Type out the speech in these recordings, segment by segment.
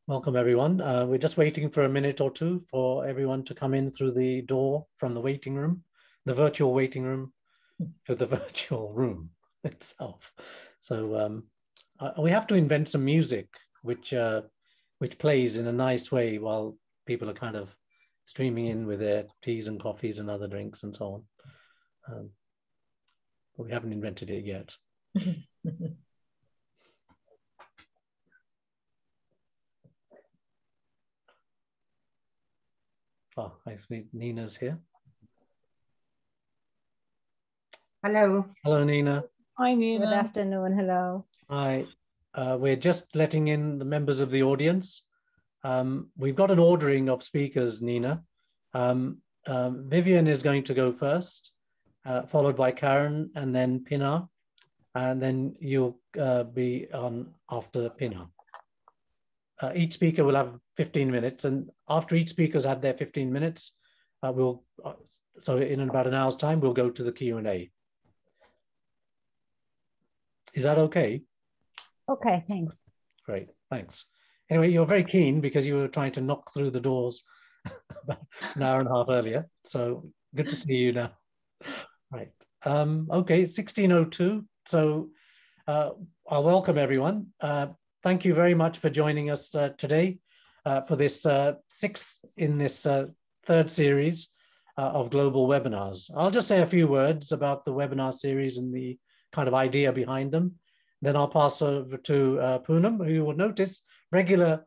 Welcome, everyone. We're just waiting for a minute or two for everyone to come in through the door from the waiting room, the virtual waiting room, to the virtual room itself. So we have to invent some music which plays in a nice way while people are kind of streaming in with their teas and coffees and other drinks and so on. But we haven't invented it yet. Oh, I see Nina's here. Hello. Hello, Nina. Hi, Nina. Good afternoon. Hello. Hi. We're just letting in the members of the audience. We've got an ordering of speakers, Nina. Vivienne is going to go first, followed by Karin, and then Pinar, and then you'll be on after Pinar. Each speaker will have 15 minutes, and after each speaker's had their 15 minutes, so in about an hour's time, we'll go to the Q&A. Is that okay? Okay, thanks. Great, thanks. Anyway, you're very keen because you were trying to knock through the doors about an hour and a half earlier, so good to see you now. Right, okay, it's 16:02, so I'll welcome everyone. Thank you very much for joining us today for this sixth in this third series of global webinars. I'll just say a few words about the webinar series and the kind of idea behind them. Then I'll pass over to Poonam, who you will notice regular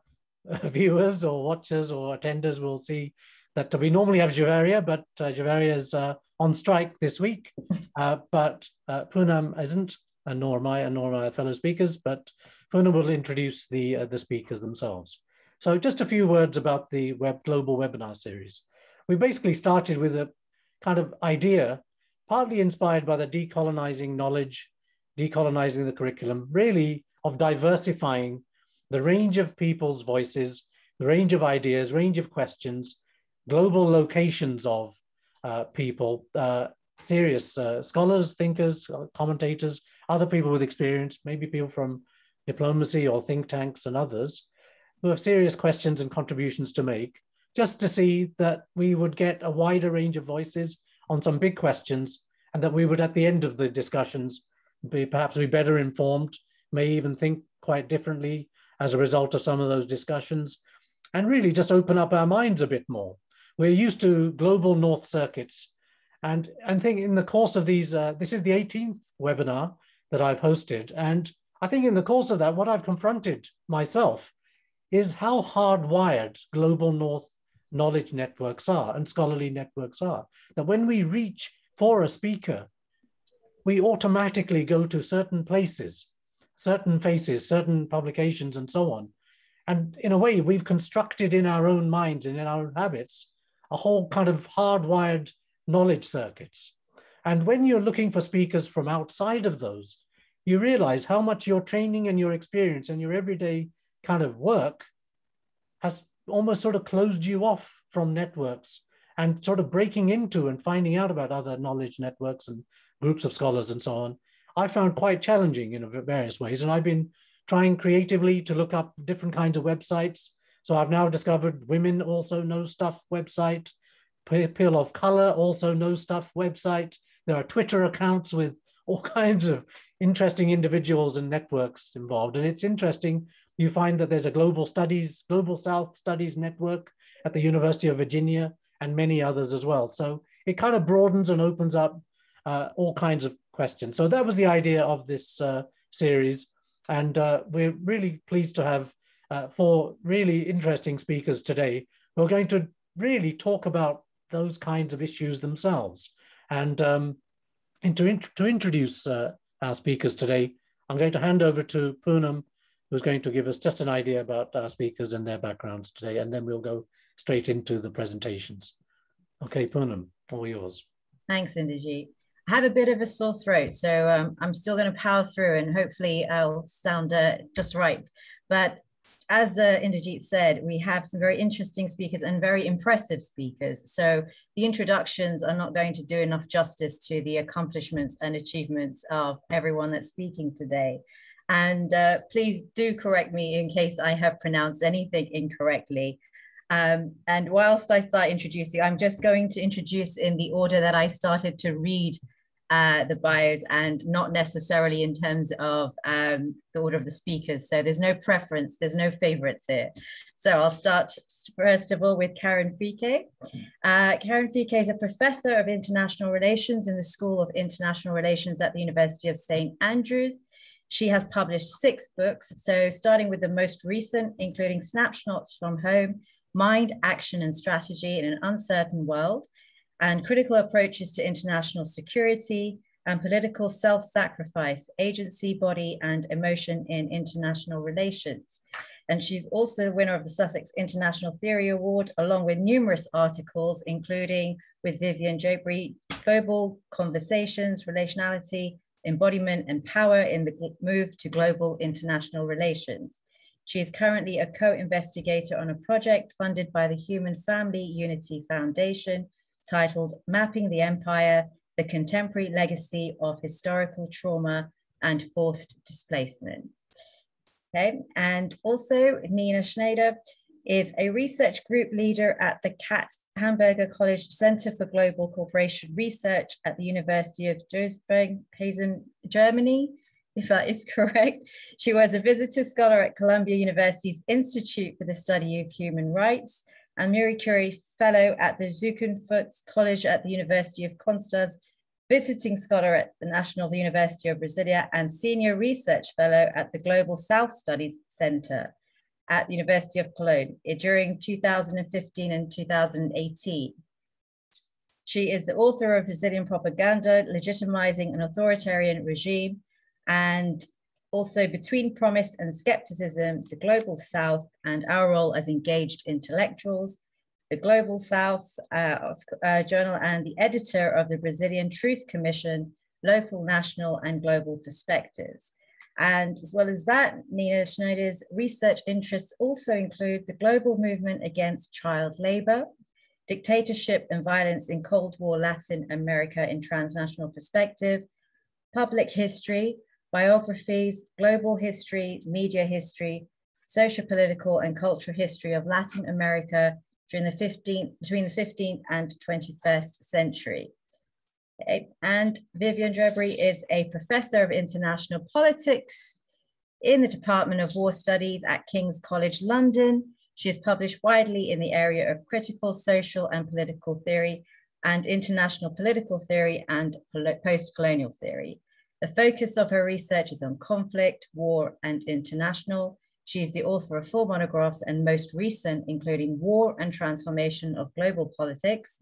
viewers or watchers or attenders will see that we normally have Juvaria, but Juvaria is on strike this week. But Poonam isn't, and nor am I, and nor are my fellow speakers, but Pinar will introduce the speakers themselves. So just a few words about the global webinar series. We basically started with a kind of idea, partly inspired by the decolonizing knowledge, decolonizing the curriculum, really of diversifying the range of people's voices, the range of ideas, range of questions, global locations of people, serious scholars, thinkers, commentators, other people with experience, maybe people from diplomacy or think tanks and others who have serious questions and contributions to make, just to see that we would get a wider range of voices on some big questions, and that we would, at the end of the discussions, perhaps be better informed, may even think quite differently as a result of some of those discussions, and really just open up our minds a bit more. We're used to global North circuits, and I think in the course of these, this is the 18th webinar that I've hosted, and I think in the course of that, what I've confronted myself is how hardwired global North knowledge networks are and scholarly networks are. That when we reach for a speaker, we automatically go to certain places, certain faces, certain publications, and so on. And in a way, we've constructed in our own minds and in our own habits, a whole kind of hardwired knowledge circuits. And when you're looking for speakers from outside of those, you realize how much your training and your experience and your everyday kind of work has almost sort of closed you off from networks and sort of breaking into and finding out about other knowledge networks and groups of scholars and so on. I found quite challenging in various ways. And I've been trying creatively to look up different kinds of websites. So I've now discovered Women Also Know Stuff website, People of Color Also Know Stuff website. There are Twitter accounts with all kinds of interesting individuals and networks involved. And it's interesting, you find that there's a Global South Studies network at the University of Virginia and many others as well. So it kind of broadens and opens up all kinds of questions. So that was the idea of this series. And we're really pleased to have 4 really interesting speakers today who are going to really talk about those kinds of issues themselves. And to introduce our speakers today, I'm going to hand over to Poonam, who's going to give us just an idea about our speakers and their backgrounds today, and then we'll go straight into the presentations. Okay, Poonam, all yours. Thanks, Inderjeet. I have a bit of a sore throat, so I'm still going to power through and hopefully I'll sound just right. But as Inderjeet said, we have some very interesting speakers and very impressive speakers. So the introductions are not going to do enough justice to the accomplishments and achievements of everyone that's speaking today. And please do correct me in case I have pronounced anything incorrectly. And whilst I start introducing, I'm just going to introduce in the order that I started to read the bios, and not necessarily in terms of the order of the speakers. So there's no preference, there's no favorites here. So I'll start first of all with Karin Fierke. Karin Fierke is a professor of international relations in the School of International Relations at the University of St. Andrews. She has published 6 books, so starting with the most recent, including Snapshots from Home, Mind, Action and Strategy in an Uncertain World, and Critical Approaches to International Security and Political Self-Sacrifice, Agency, Body and Emotion in International Relations. And she's also the winner of the Sussex International Theory Award, along with numerous articles, including with Vivienne Jabri, Global Conversations, Relationality, Embodiment and Power in the Move to Global International Relations. She is currently a co-investigator on a project funded by the Human Family Unity Foundation titled Mapping the Empire, the Contemporary Legacy of Historical Trauma and Forced Displacement. Okay, and also Nina Schneider is a research group leader at the KAT Hamburger College Center for Global Cooperation Research at the University of Duisburg-Essen, Germany, if that is correct. She was a visitor scholar at Columbia University's Institute for the Study of Human Rights and Marie Curie Fellow at the Zukunfts College at the University of Constance, visiting scholar at the National University of Brasilia, and Senior Research Fellow at the Global South Studies Center at the University of Cologne during 2015 and 2018. She is the author of Brazilian Propaganda, Legitimizing an Authoritarian Regime, and also Between Promise and Skepticism, the Global South and Our Role as Engaged Intellectuals, the Global South Journal, and the editor of the Brazilian Truth Commission, Local, National, and Global Perspectives. And as well as that, Nina Schneider's research interests also include the global movement against child labor, dictatorship and violence in Cold War Latin America in transnational perspective, public history, biographies, global history, media history, socio-political and cultural history of Latin America between the 15th and 21st century. Okay. And Vivienne Jabri is a professor of international politics in the Department of War Studies at King's College London. She has published widely in the area of critical social and political theory and international political theory and post-colonial theory. The focus of her research is on conflict, war, and international. She is the author of 4 monographs and most recent, including War and Transformation of Global Politics,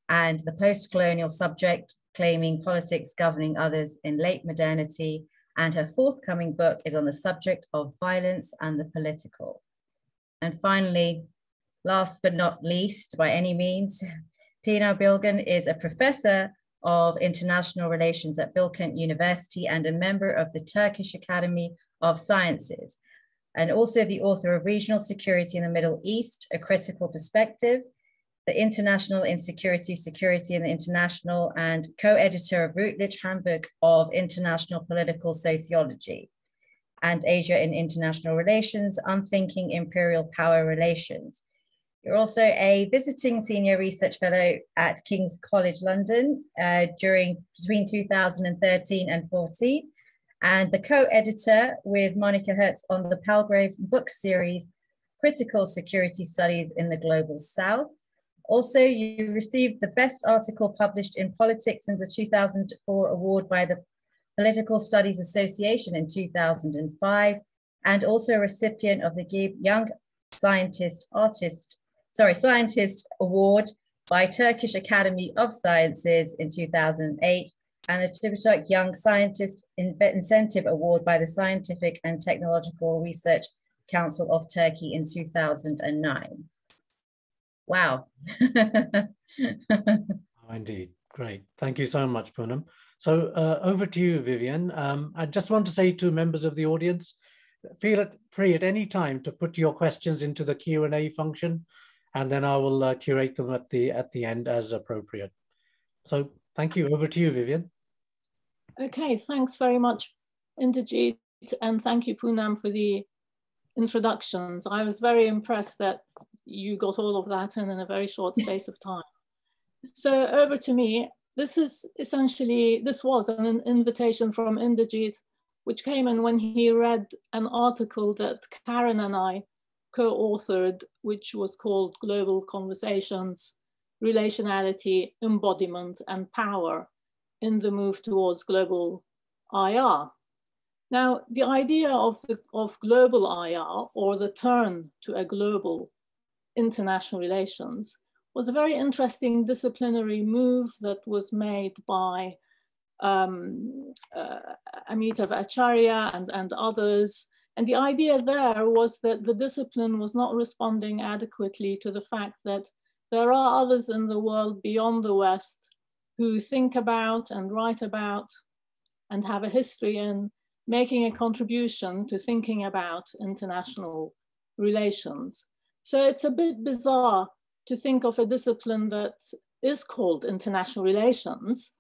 and the post-colonial subject, Claiming Politics Governing Others in Late Modernity. And her forthcoming book is on the subject of violence and the political. And finally, last but not least, by any means, Pinar Bilgin is a professor of international relations at Bilkent University and a member of the Turkish Academy of Sciences, and also the author of Regional Security in the Middle East, A Critical Perspective, The International Insecurity, Security in the International, and co-editor of Routledge Handbook of International Political Sociology and Asia in International Relations, Unthinking Imperial Power Relations. You're also a visiting senior research fellow at King's College London between 2013 and 14, and the co-editor with Monica Hertz on the Palgrave book series, Critical Security Studies in the Global South. Also, you received the best article published in politics in the 2004 award by the Political Studies Association in 2005, and also a recipient of the Young Scientist Award by Turkish Academy of Sciences in 2008, and the Çabucak Young Scientist Incentive Award by the Scientific and Technological Research Council of Turkey in 2009. Wow. Oh, indeed. Great. Thank you so much, Poonam. So over to you, Vivienne. I just want to say to members of the audience, feel free at any time to put your questions into the Q&A function, and then I will curate them at the end as appropriate. So thank you. Over to you, Vivienne. Okay, thanks very much, Inderjeet. and thank you, Poonam, for the introductions. I was very impressed that you got all of that in a very short space of time. So over to me. This is essentially, this was an invitation from Inderjeet, which came in when he read an article that Karin and I co-authored, which was called Global Conversations, Relationality, Embodiment, and Power in the Move Towards Global IR. Now, the idea of global IR, or the turn to a global international relations, was a very interesting disciplinary move that was made by Amitav Acharya and others. And the idea there was that the discipline was not responding adequately to the fact that there are others in the world beyond the West who think about and write about and have a history in making a contribution to thinking about international relations. So it's a bit bizarre to think of a discipline that is called international relations,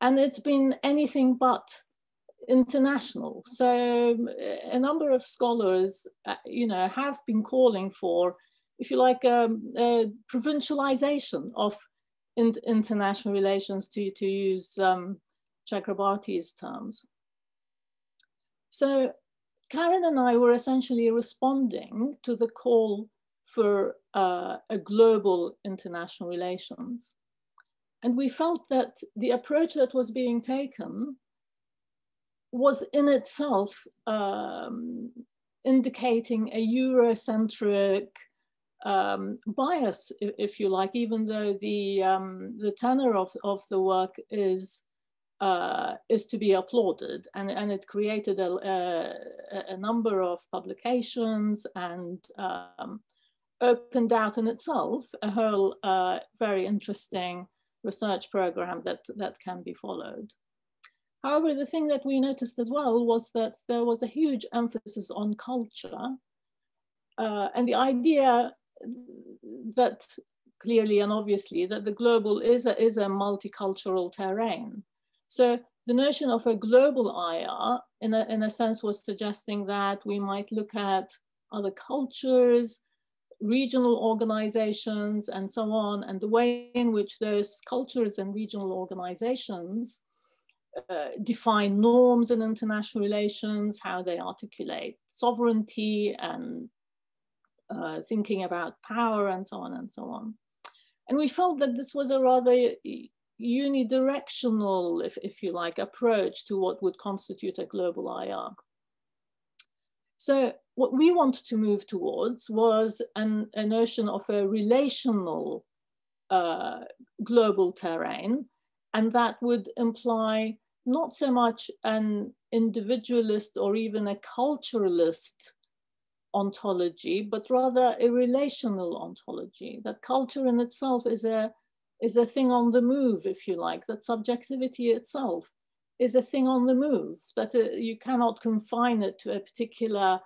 and it's been anything but international. So a number of scholars, have been calling for, if you like, a provincialization of international relations, to use Chakrabarty's terms. So Karin and I were essentially responding to the call for a global international relations. And we felt that the approach that was being taken was in itself indicating a Eurocentric bias, if you like, even though the tenor of the work is to be applauded, and it created a number of publications and opened out in itself a whole very interesting research program that can be followed. However, the thing that we noticed as well was that there was a huge emphasis on culture, and the idea that clearly and obviously that the global is a multicultural terrain. So the notion of a global IR in a sense was suggesting that we might look at other cultures, regional organizations, and so on, and the way in which those cultures and regional organizations define norms in international relations, how they articulate sovereignty and thinking about power, and so on and so on. And we felt that this was a rather unidirectional, if you like, approach to what would constitute a global IR. So what we wanted to move towards was a notion of a relational global terrain, and that would imply not so much an individualist or even a culturalist ontology, but rather a relational ontology, that culture in itself is a thing on the move, if you like, that subjectivity itself is a thing on the move, that you cannot confine it to a particular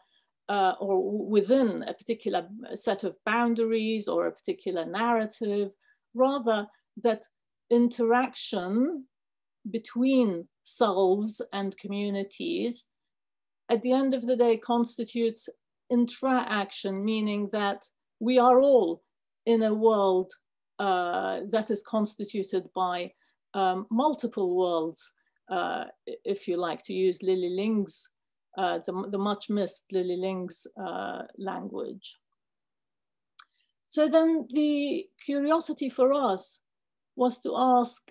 or within a particular set of boundaries or a particular narrative, rather that interaction between selves and communities at the end of the day constitutes intra-action, meaning that we are all in a world that is constituted by multiple worlds, if you like to use Lili Ling's, the much missed Lili Ling's language. So then the curiosity for us was to ask,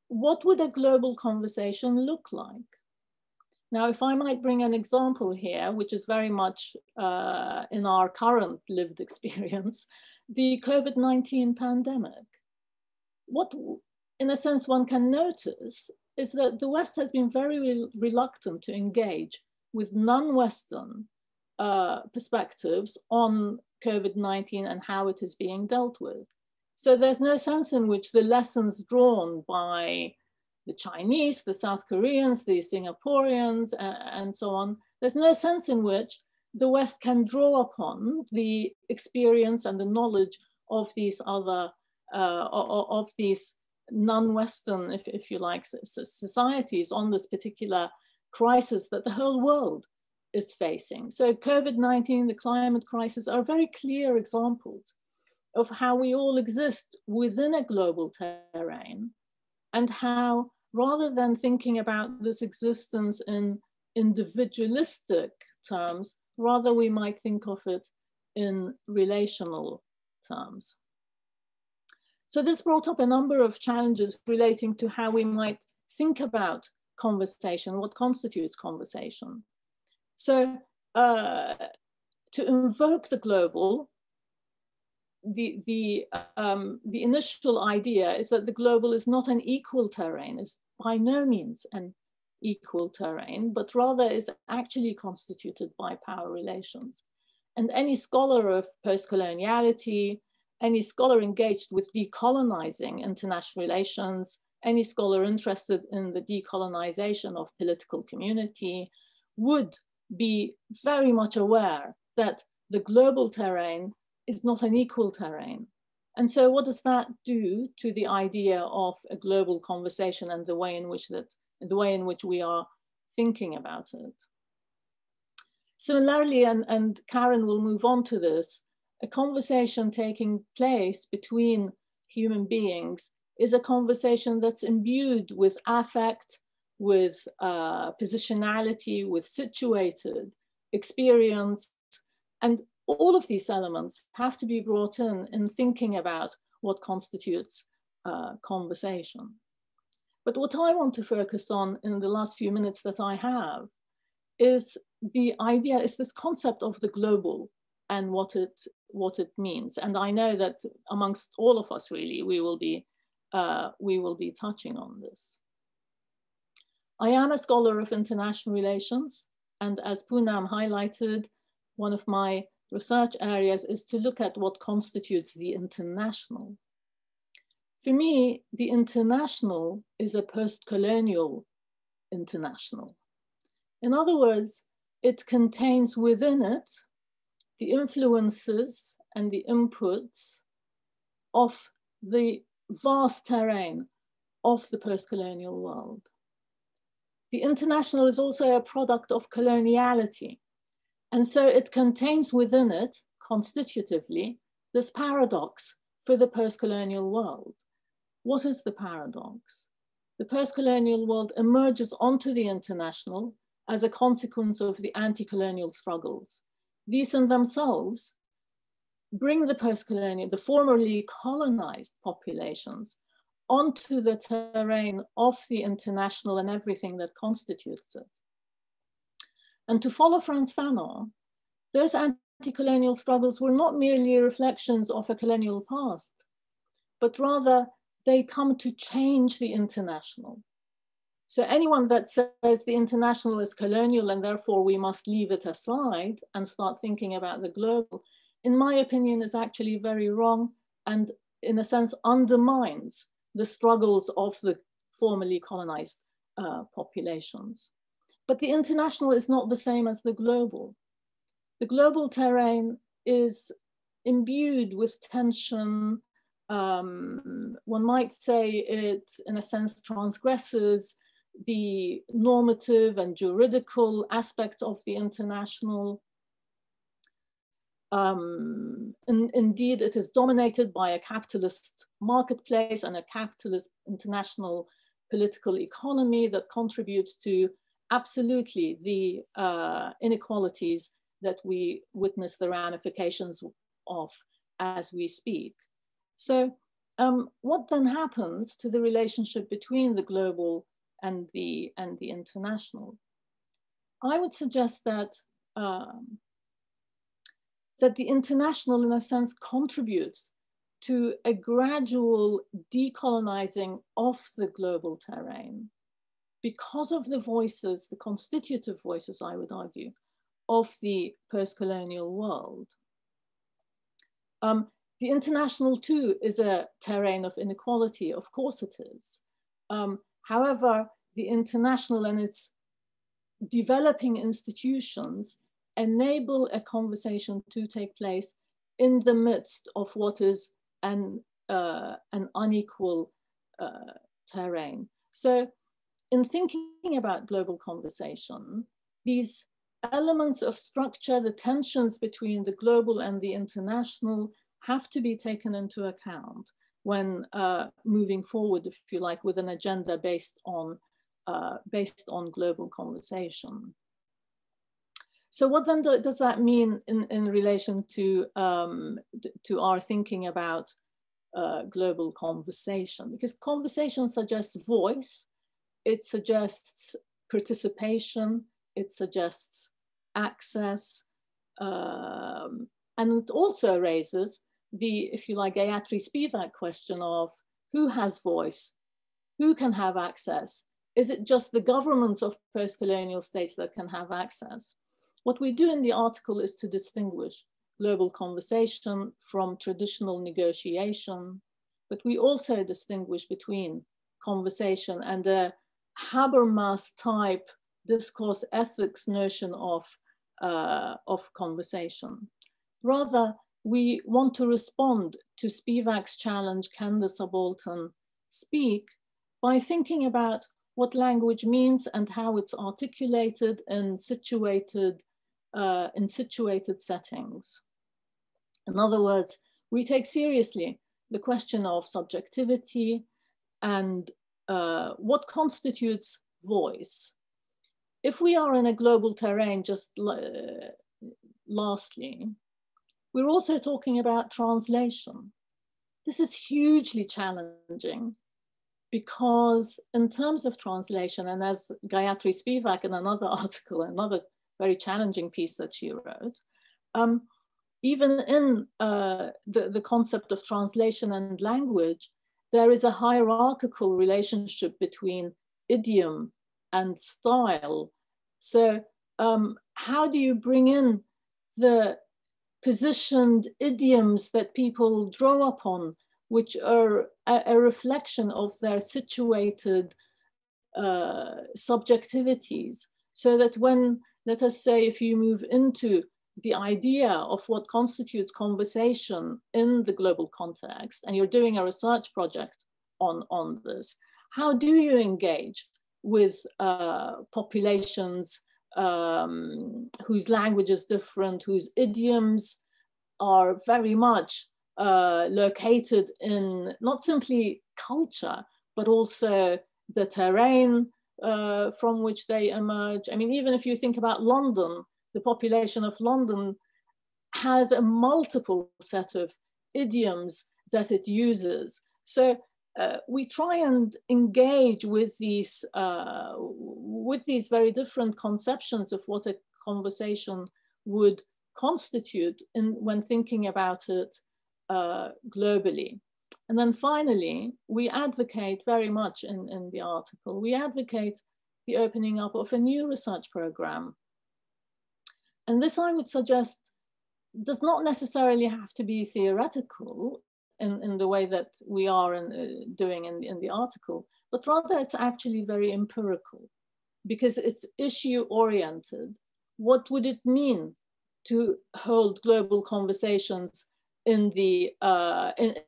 what would a global conversation look like? Now, if I might bring an example here, which is very much in our current lived experience, the COVID-19 pandemic. What, in a sense, one can notice is that the West has been very reluctant to engage with non-Western perspectives on COVID-19 and how it is being dealt with. So there's no sense in which the lessons drawn by the Chinese, the South Koreans, the Singaporeans, and so on, there's no sense in which the West can draw upon the experience and the knowledge of these other, of these non-Western, if you like, societies on this particular crisis that the whole world is facing. So COVID-19, the climate crisis are very clear examples of how we all exist within a global terrain, and how, rather than thinking about this existence in individualistic terms, rather we might think of it in relational terms. So this brought up a number of challenges relating to how we might think about conversation, what constitutes conversation. So to invoke the global, the initial idea is that the global is not an equal terrain, is by no means an equal terrain, but rather is actually constituted by power relations. And any scholar of postcoloniality, any scholar engaged with decolonizing international relations, any scholar interested in the decolonization of political community would be very much aware that the global terrain is not an equal terrain. And so what does that do to the idea of a global conversation and the way in which we are thinking about it? Similarly, and Karin will move on to this, a conversation taking place between human beings is a conversation that's imbued with affect, with positionality, with situated experience, and all of these elements have to be brought in thinking about what constitutes conversation. But what I want to focus on in the last few minutes that I have is the idea, is this concept of the global and what it means. And I know that amongst all of us, really, we will be touching on this. I am a scholar of international relations, and as Poonam highlighted, one of my research areas is to look at what constitutes the international. For me, the international is a post-colonial international. In other words, it contains within it the influences and the inputs of the vast terrain of the post-colonial world. The international is also a product of coloniality. And so it contains within it, constitutively, this paradox for the post-colonial world. What is the paradox? The post-colonial world emerges onto the international as a consequence of the anti-colonial struggles. These in themselves bring the post-colonial, the formerly colonized populations onto the terrain of the international and everything that constitutes it. And to follow Frantz Fanon, those anti-colonial struggles were not merely reflections of a colonial past, but rather they come to change the international. So anyone that says the international is colonial and therefore we must leave it aside and start thinking about the global, in my opinion, is actually very wrong and in a sense undermines the struggles of the formerly colonized populations. But the international is not the same as the global. The global terrain is imbued with tension. One might say it, in a sense, transgresses the normative and juridical aspects of the international. Indeed, it is dominated by a capitalist marketplace and a capitalist international political economy that contributes to absolutely the inequalities that we witness the ramifications of as we speak. So what then happens to the relationship between the global and the international? I would suggest that that the international, in a sense, contributes to a gradual decolonizing of the global terrain because of the voices, the constitutive voices, I would argue, of the post-colonial world. The international too is a terrain of inequality, of course it is. However, the international and its developing institutions enable a conversation to take place in the midst of what is an unequal terrain. So in thinking about global conversation, these elements of structure, the tensions between the global and the international have to be taken into account when moving forward, if you like, with an agenda based on global conversation. So what then does that mean in relation to our thinking about global conversation? Because conversation suggests voice, it suggests participation, it suggests access, and it also raises the, if you like, Gayatri Spivak question of who has voice, who can have access? Is it just the governments of post-colonial states that can have access? What we do in the article is to distinguish global conversation from traditional negotiation, but we also distinguish between conversation and the Habermas type discourse ethics notion of conversation. Rather, we want to respond to Spivak's challenge, can the subaltern speak, by thinking about what language means and how it's articulated in situated settings. In other words, we take seriously the question of subjectivity and what constitutes voice. If we are in a global terrain, just lastly, we're also talking about translation. This is hugely challenging because in terms of translation, and as Gayatri Spivak in another article, another very challenging piece that she wrote, even in the concept of translation and language, there is a hierarchical relationship between idiom and style. So how do you bring in the positioned idioms that people draw upon, which are a reflection of their situated subjectivities, so that when, let us say, if you move into the idea of what constitutes conversation in the global context, and you're doing a research project on this, how do you engage with populations whose language is different, whose idioms are very much located in not simply culture, but also the terrain from which they emerge. I mean, even if you think about London, the population of London has a multiple set of idioms that it uses. So we try and engage with these very different conceptions of what a conversation would constitute when thinking about it globally. And then finally, we advocate very much in the article, we advocate the opening up of a new research program. And this, I would suggest, does not necessarily have to be theoretical in the way that we are doing in the article, but rather it's actually very empirical because it's issue oriented. What would it mean to hold global conversations in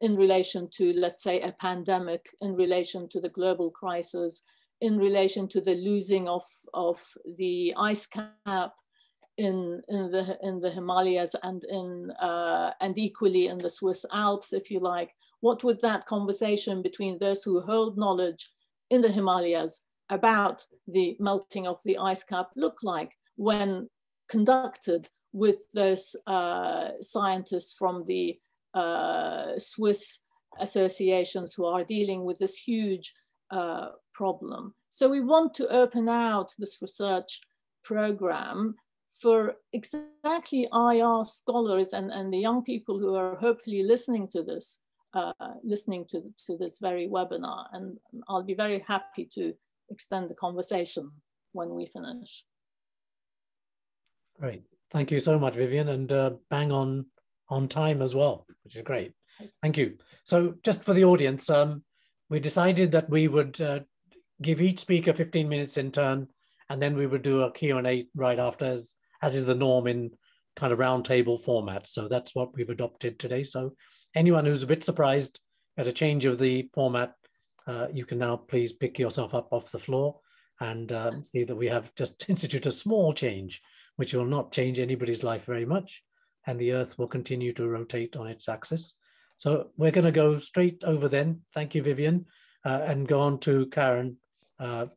relation to, let's say, a pandemic, in relation to the global crisis, in relation to the losing of the ice cap in the Himalayas and equally in the Swiss Alps, if you like? What would that conversation between those who hold knowledge in the Himalayas about the melting of the ice cap look like when conducted with those scientists from the Swiss associations who are dealing with this huge problem? So we want to open out this research program for exactly IR scholars and the young people who are hopefully listening to this very webinar. And I'll be very happy to extend the conversation when we finish. Great. Thank you so much, Vivienne, and bang on time as well, which is great. Thank you. So just for the audience, we decided that we would give each speaker 15 minutes in turn, and then we would do a Q&A right after, as is the norm in kind of roundtable format. So that's what we've adopted today. So anyone who's a bit surprised at a change of the format, you can now please pick yourself up off the floor and see that we have just instituted a small change, which will not change anybody's life very much, and the Earth will continue to rotate on its axis. So we're going to go straight over then. Thank you, Vivienne, and go on to Karin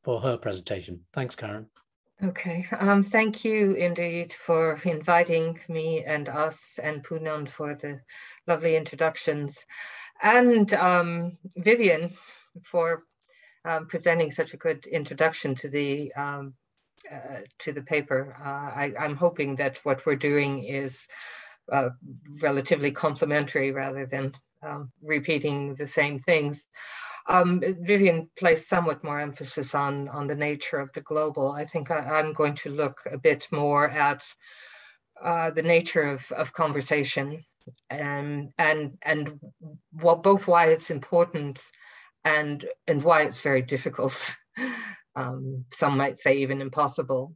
for her presentation. Thanks, Karin. Okay, thank you, Inderjeet, for inviting me and us, and Pinar for the lovely introductions, and Vivienne for presenting such a good introduction to the paper. I'm hoping that what we're doing is relatively complementary rather than repeating the same things. Vivienne placed somewhat more emphasis on the nature of the global. I think I'm going to look a bit more at the nature of conversation and both why it's important and why it's very difficult. Some might say even impossible.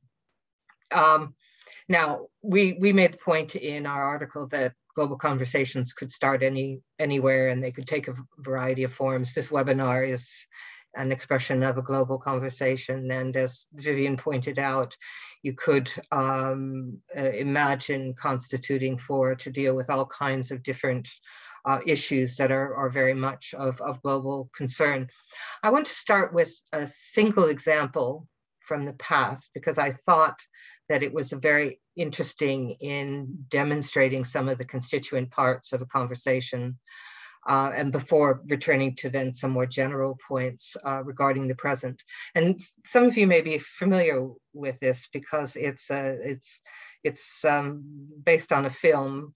Now, we made the point in our article that global conversations could start anywhere and they could take a variety of forms. This webinar is an expression of a global conversation. And as Vivienne pointed out, you could imagine constituting to deal with all kinds of different issues that are very much of global concern. I want to start with a single example from the past because I thought that it was very interesting in demonstrating some of the constituent parts of a conversation, and before returning to then some more general points regarding the present. And some of you may be familiar with this because it's based on a film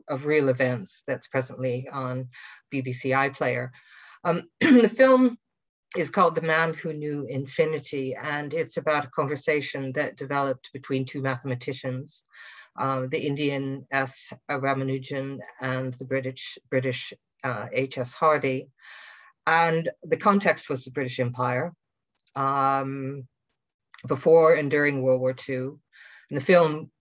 of real events that's presently on BBC iPlayer. The film is called The Man Who Knew Infinity, and it's about a conversation that developed between two mathematicians, the Indian S. Ramanujan and the British H.S. Hardy. And the context was the British Empire before and during World War II. And the film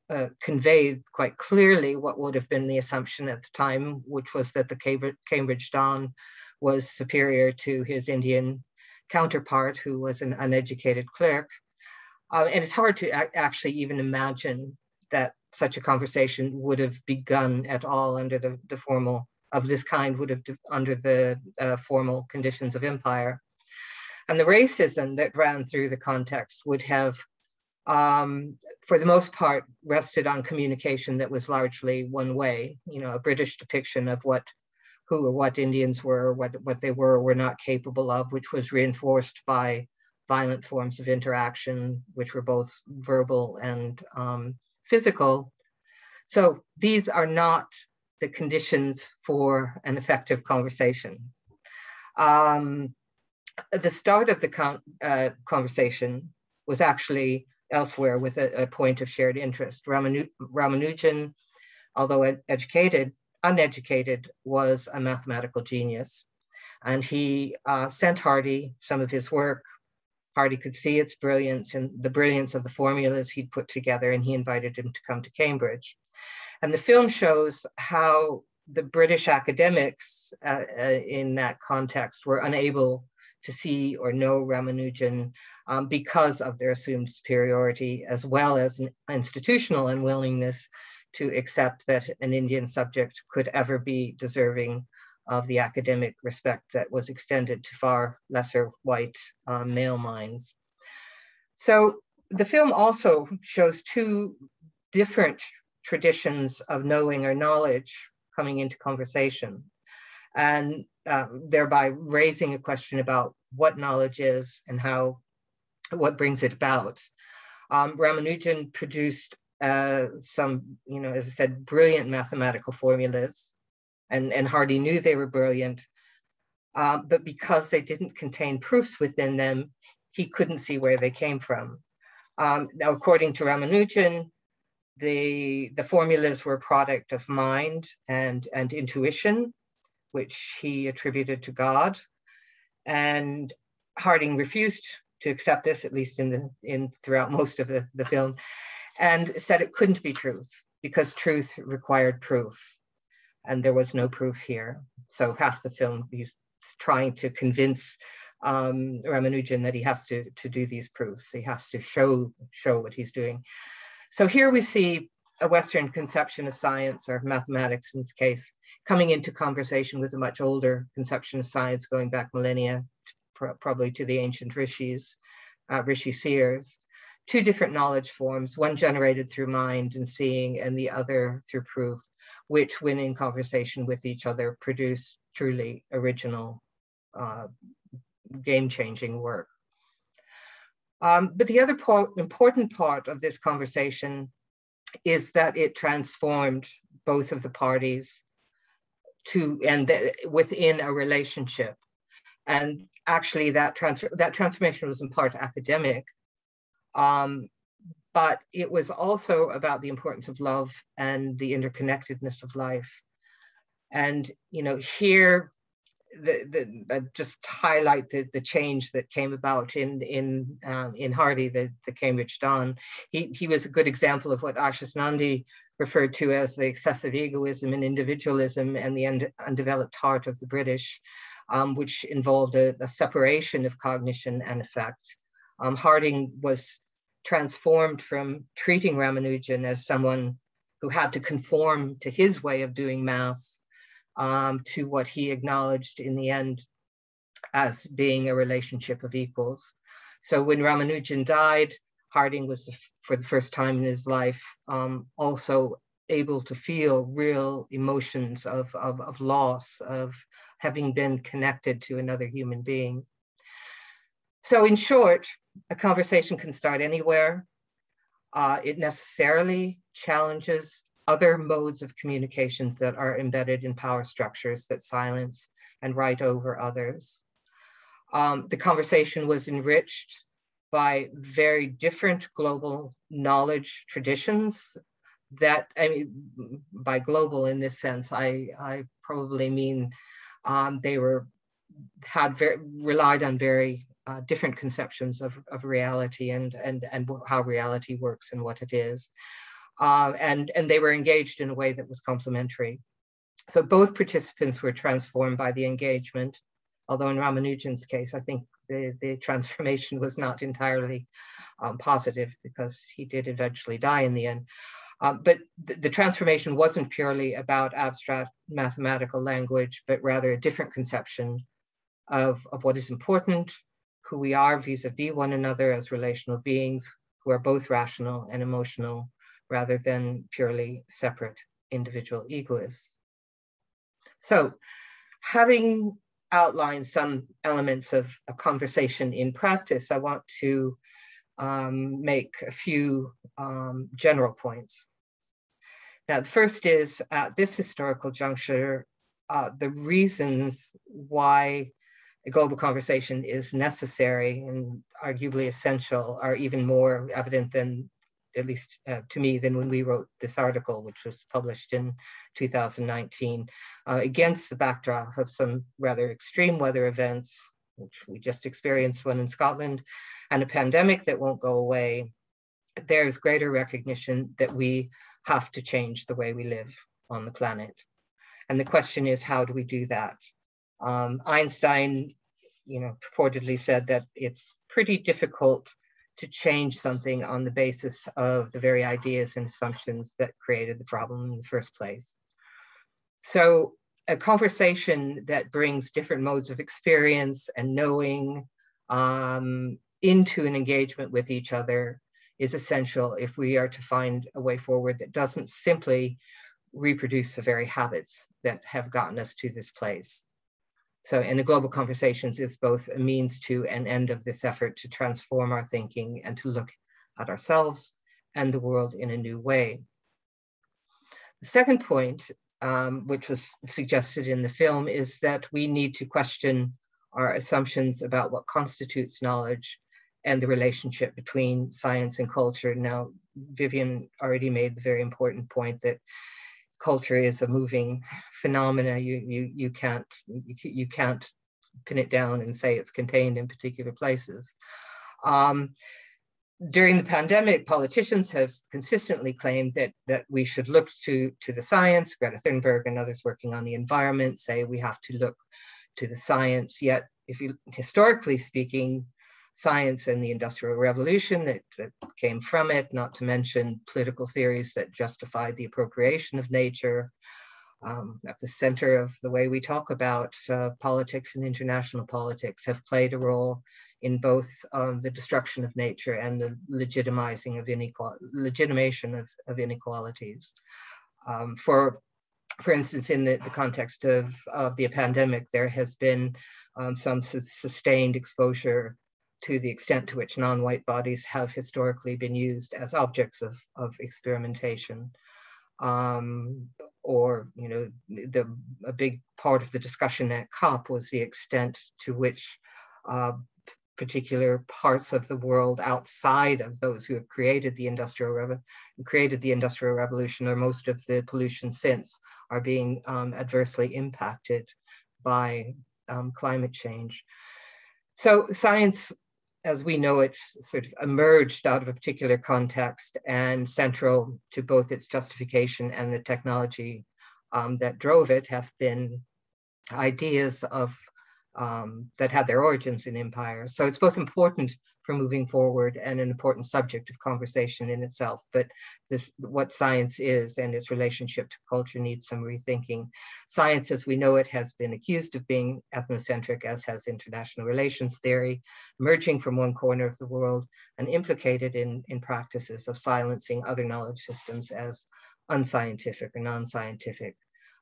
conveyed quite clearly what would have been the assumption at the time, which was that the Cambridge Don was superior to his Indian counterpart, who was an uneducated clerk. And it's hard to actually even imagine that such a conversation would have begun at all under the formal, of this kind would have under the formal conditions of empire. And the racism that ran through the context would have, for the most part, rested on communication that was largely one way, a British depiction of who or what Indians were, what they were or were not capable of, which was reinforced by violent forms of interaction, which were both verbal and physical. So these are not the conditions for an effective conversation. The start of the conversation was actually elsewhere with a point of shared interest. Ramanujan, although uneducated, was a mathematical genius. And he sent Hardy some of his work. Hardy could see its brilliance and the brilliance of the formulas he'd put together, and he invited him to come to Cambridge. And the film shows how the British academics in that context were unable to see or know Ramanujan because of their assumed superiority, as well as an institutional unwillingness to accept that an Indian subject could ever be deserving of the academic respect that was extended to far lesser white male minds. So the film also shows two different traditions of knowing or knowledge coming into conversation, and thereby raising a question about what knowledge is and what brings it about. Ramanujan produced some, as I said, brilliant mathematical formulas, and Hardy knew they were brilliant, but because they didn't contain proofs within them, he couldn't see where they came from. Now, according to Ramanujan, the formulas were a product of mind and intuition, which he attributed to God, and Harding refused to accept this, at least throughout most of the film, and said it couldn't be truth because truth required proof, and there was no proof here. So half the film he's trying to convince Ramanujan that he has to do these proofs. He has to show what he's doing. So here we see a Western conception of science, or mathematics in this case, coming into conversation with a much older conception of science going back millennia, probably to the ancient rishis, rishi seers. Two different knowledge forms, one generated through mind and seeing, and the other through proof, which when in conversation with each other produce truly original, game-changing work. But the other important part of this conversation is that it transformed both of the parties within a relationship. And actually that transformation was in part academic, but it was also about the importance of love and the interconnectedness of life. And, you know, here, just highlight the change that came about in Hardy, the Cambridge Dawn. He was a good example of what Ashis Nandi referred to as the excessive egoism and individualism and the undeveloped heart of the British, which involved a separation of cognition and effect. Harding was transformed from treating Ramanujan as someone who had to conform to his way of doing maths, to what he acknowledged in the end as being a relationship of equals. So when Ramanujan died, Harding was, for the first time in his life, also able to feel real emotions of loss, of having been connected to another human being. So in short, a conversation can start anywhere. It necessarily challenges other modes of communications that are embedded in power structures that silence and write over others. The conversation was enriched by very different global knowledge traditions that, I mean, by global in this sense, I probably mean they relied on very different conceptions of reality and how reality works and what it is. And they were engaged in a way that was complementary. So both participants were transformed by the engagement, although in Ramanujan's case, I think the transformation was not entirely positive because he did eventually die in the end. But the transformation wasn't purely about abstract mathematical language, but rather a different conception of what is important, who we are vis-a-vis one another as relational beings who are both rational and emotional, rather than purely separate individual egoists. So, having outlined some elements of a conversation in practice, I want to make a few general points. Now, the first is, at this historical juncture, the reasons why a global conversation is necessary and arguably essential are even more evident than, at least to me, than when we wrote this article, which was published in 2019, against the backdrop of some rather extreme weather events, which we just experienced one in Scotland, and a pandemic that won't go away. There's greater recognition that we have to change the way we live on the planet. And the question is, how do we do that? Einstein, purportedly said that it's pretty difficult to change something on the basis of the very ideas and assumptions that created the problem in the first place. So a conversation that brings different modes of experience and knowing into an engagement with each other is essential if we are to find a way forward that doesn't simply reproduce the very habits that have gotten us to this place. So, and the global conversations is both a means to an end of this effort to transform our thinking and to look at ourselves and the world in a new way. The second point, which was suggested in the film, is that we need to question our assumptions about what constitutes knowledge and the relationship between science and culture. Now, Vivienne already made the very important point that culture is a moving phenomena. You can't pin it down and say it's contained in particular places. During the pandemic, politicians have consistently claimed that we should look to the science. Greta Thunberg and others working on the environment say we have to look to the science. Yet, if you historically speaking, science and the Industrial Revolution that came from it, not to mention political theories that justify the appropriation of nature. At the center of the way we talk about politics and international politics have played a role in both the destruction of nature and the legitimation of inequalities. For instance, in the context of the pandemic, there has been some sustained exposure to the extent to which non-white bodies have historically been used as objects of experimentation. Or, you know, a big part of the discussion at COP was the extent to which particular parts of the world outside of those who have created the Industrial Revolution, or most of the pollution since, are being adversely impacted by climate change. So science, as we know it, sort of emerged out of a particular context, and central to both its justification and the technology that drove it have been ideas of that had their origins in empires. So it's both important for moving forward and an important subject of conversation in itself. But what science is and its relationship to culture needs some rethinking. Science, as we know it, has been accused of being ethnocentric, as has international relations theory, emerging from one corner of the world and implicated in practices of silencing other knowledge systems as unscientific or non-scientific.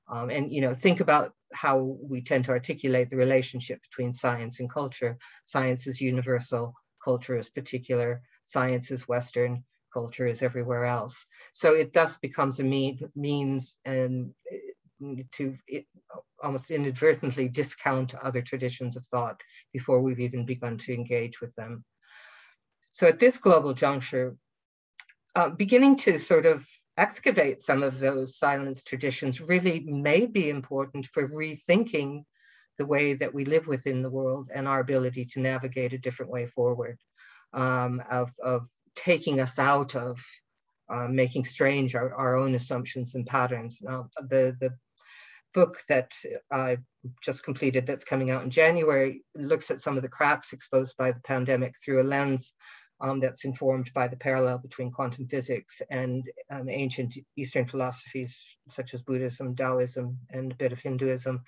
And, you know, think about how we tend to articulate the relationship between science and culture. Science is universal, culture is particular, science is Western, culture is everywhere else. So it thus becomes a means and to almost inadvertently discount other traditions of thought before we've even begun to engage with them. So at this global juncture, beginning to sort of excavate some of those silence traditions really may be important for rethinking the way that we live within the world and our ability to navigate a different way forward, of taking us out of making strange our own assumptions and patterns. Now, the book that I just completed that's coming out in January looks at some of the cracks exposed by the pandemic through a lens that's informed by the parallel between quantum physics and ancient Eastern philosophies such as Buddhism, Taoism, and a bit of Hinduism.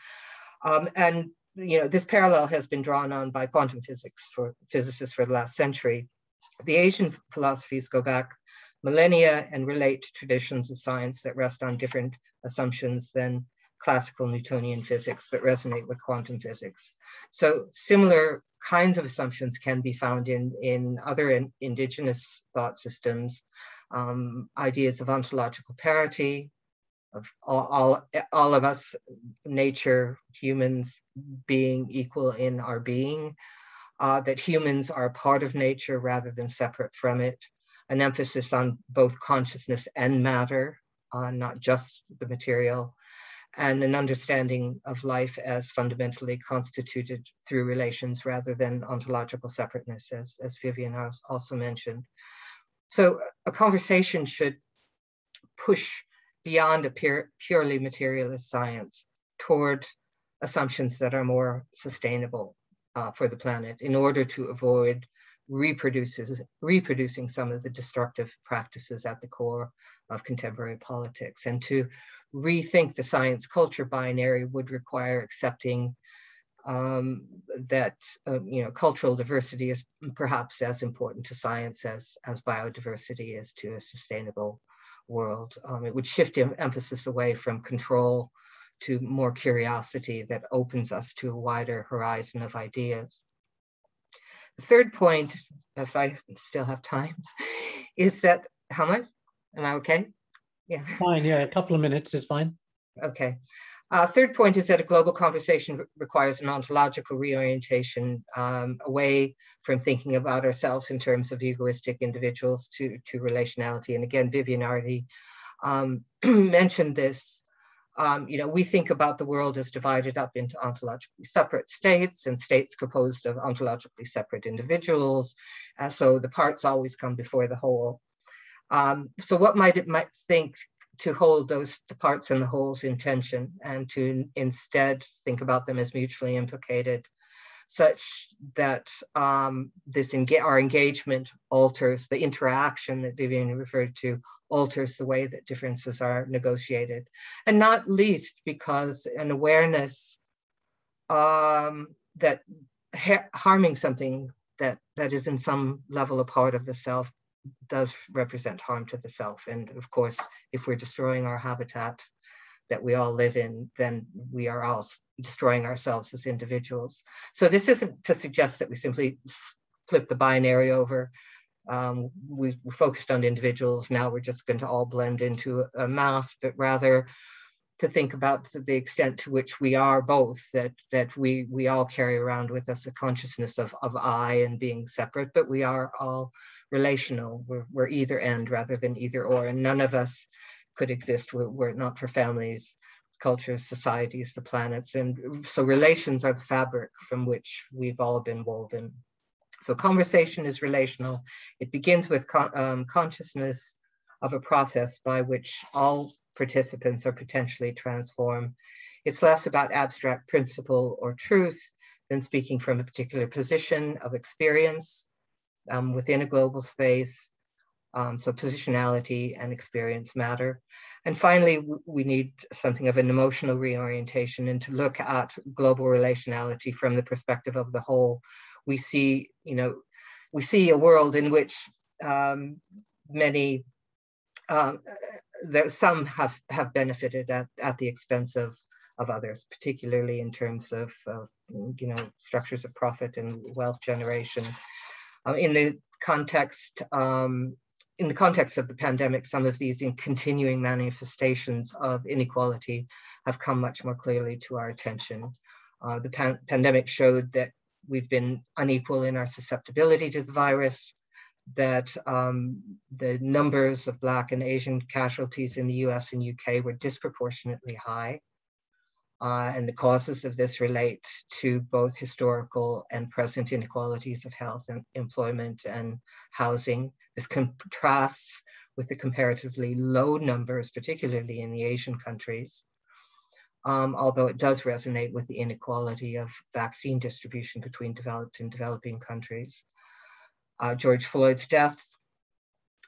And you know, this parallel has been drawn on by quantum physicists for the last century. The Asian philosophies go back millennia and relate to traditions of science that rest on different assumptions than classical Newtonian physics, but resonate with quantum physics. So similar kinds of assumptions can be found in other indigenous thought systems, ideas of ontological parity, of all of us, nature, humans being equal in our being, that humans are part of nature rather than separate from it, an emphasis on both consciousness and matter, not just the material, and an understanding of life as fundamentally constituted through relations rather than ontological separateness, as Vivienne also mentioned. So a conversation should push beyond a purely materialist science toward assumptions that are more sustainable for the planet in order to avoid reproducing some of the destructive practices at the core of contemporary politics. And to rethink the science culture binary would require accepting that you know, cultural diversity is perhaps as important to science as biodiversity is to a sustainable world. It would shift emphasis away from control to more curiosity that opens us to a wider horizon of ideas. The third point, if I still have time, is that, how much? Am I okay? Yeah. Fine, yeah, a couple of minutes is fine. Okay. Third point is that a global conversation requires an ontological reorientation away from thinking about ourselves in terms of egoistic individuals to relationality. And again, Vivienne already mentioned this. You know, we think about the world as divided up into ontologically separate states and states composed of ontologically separate individuals. So the parts always come before the whole. So what might it think to hold the parts and the wholes in tension and to instead think about them as mutually implicated? such that our engagement alters the interaction that Vivienne referred to, alters the way that differences are negotiated. And not least because an awareness that harming something that is in some level a part of the self does represent harm to the self. And of course, if we're destroying our habitat that we all live in, then we are all destroying ourselves as individuals. So this isn't to suggest that we simply flip the binary over. We focused on individuals, now we're just going to all blend into a mass, but rather to think about the extent to which we are both, that we all carry around with us a consciousness of I and being separate, but we are all relational. We're either end rather than either or, and none of us could exist were it not for families, cultures, societies, the planets. And so relations are the fabric from which we've all been woven. So conversation is relational. It begins with consciousness of a process by which all participants are potentially transformed. It's less about abstract principle or truth than speaking from a particular position of experience within a global space. So positionality and experience matter. And finally, we need something of an emotional reorientation and to look at global relationality from the perspective of the whole. We see a world in which some have benefited at the expense of others, particularly in terms of structures of profit and wealth generation. In the context of the pandemic, some of these continuing manifestations of inequality have come much more clearly to our attention. The pandemic showed that we've been unequal in our susceptibility to the virus, that the numbers of Black and Asian casualties in the US and UK were disproportionately high. And the causes of this relate to both historical and present inequalities of health and employment and housing. This contrasts with the comparatively low numbers, particularly in the Asian countries, although it does resonate with the inequality of vaccine distribution between developed and developing countries. George Floyd's death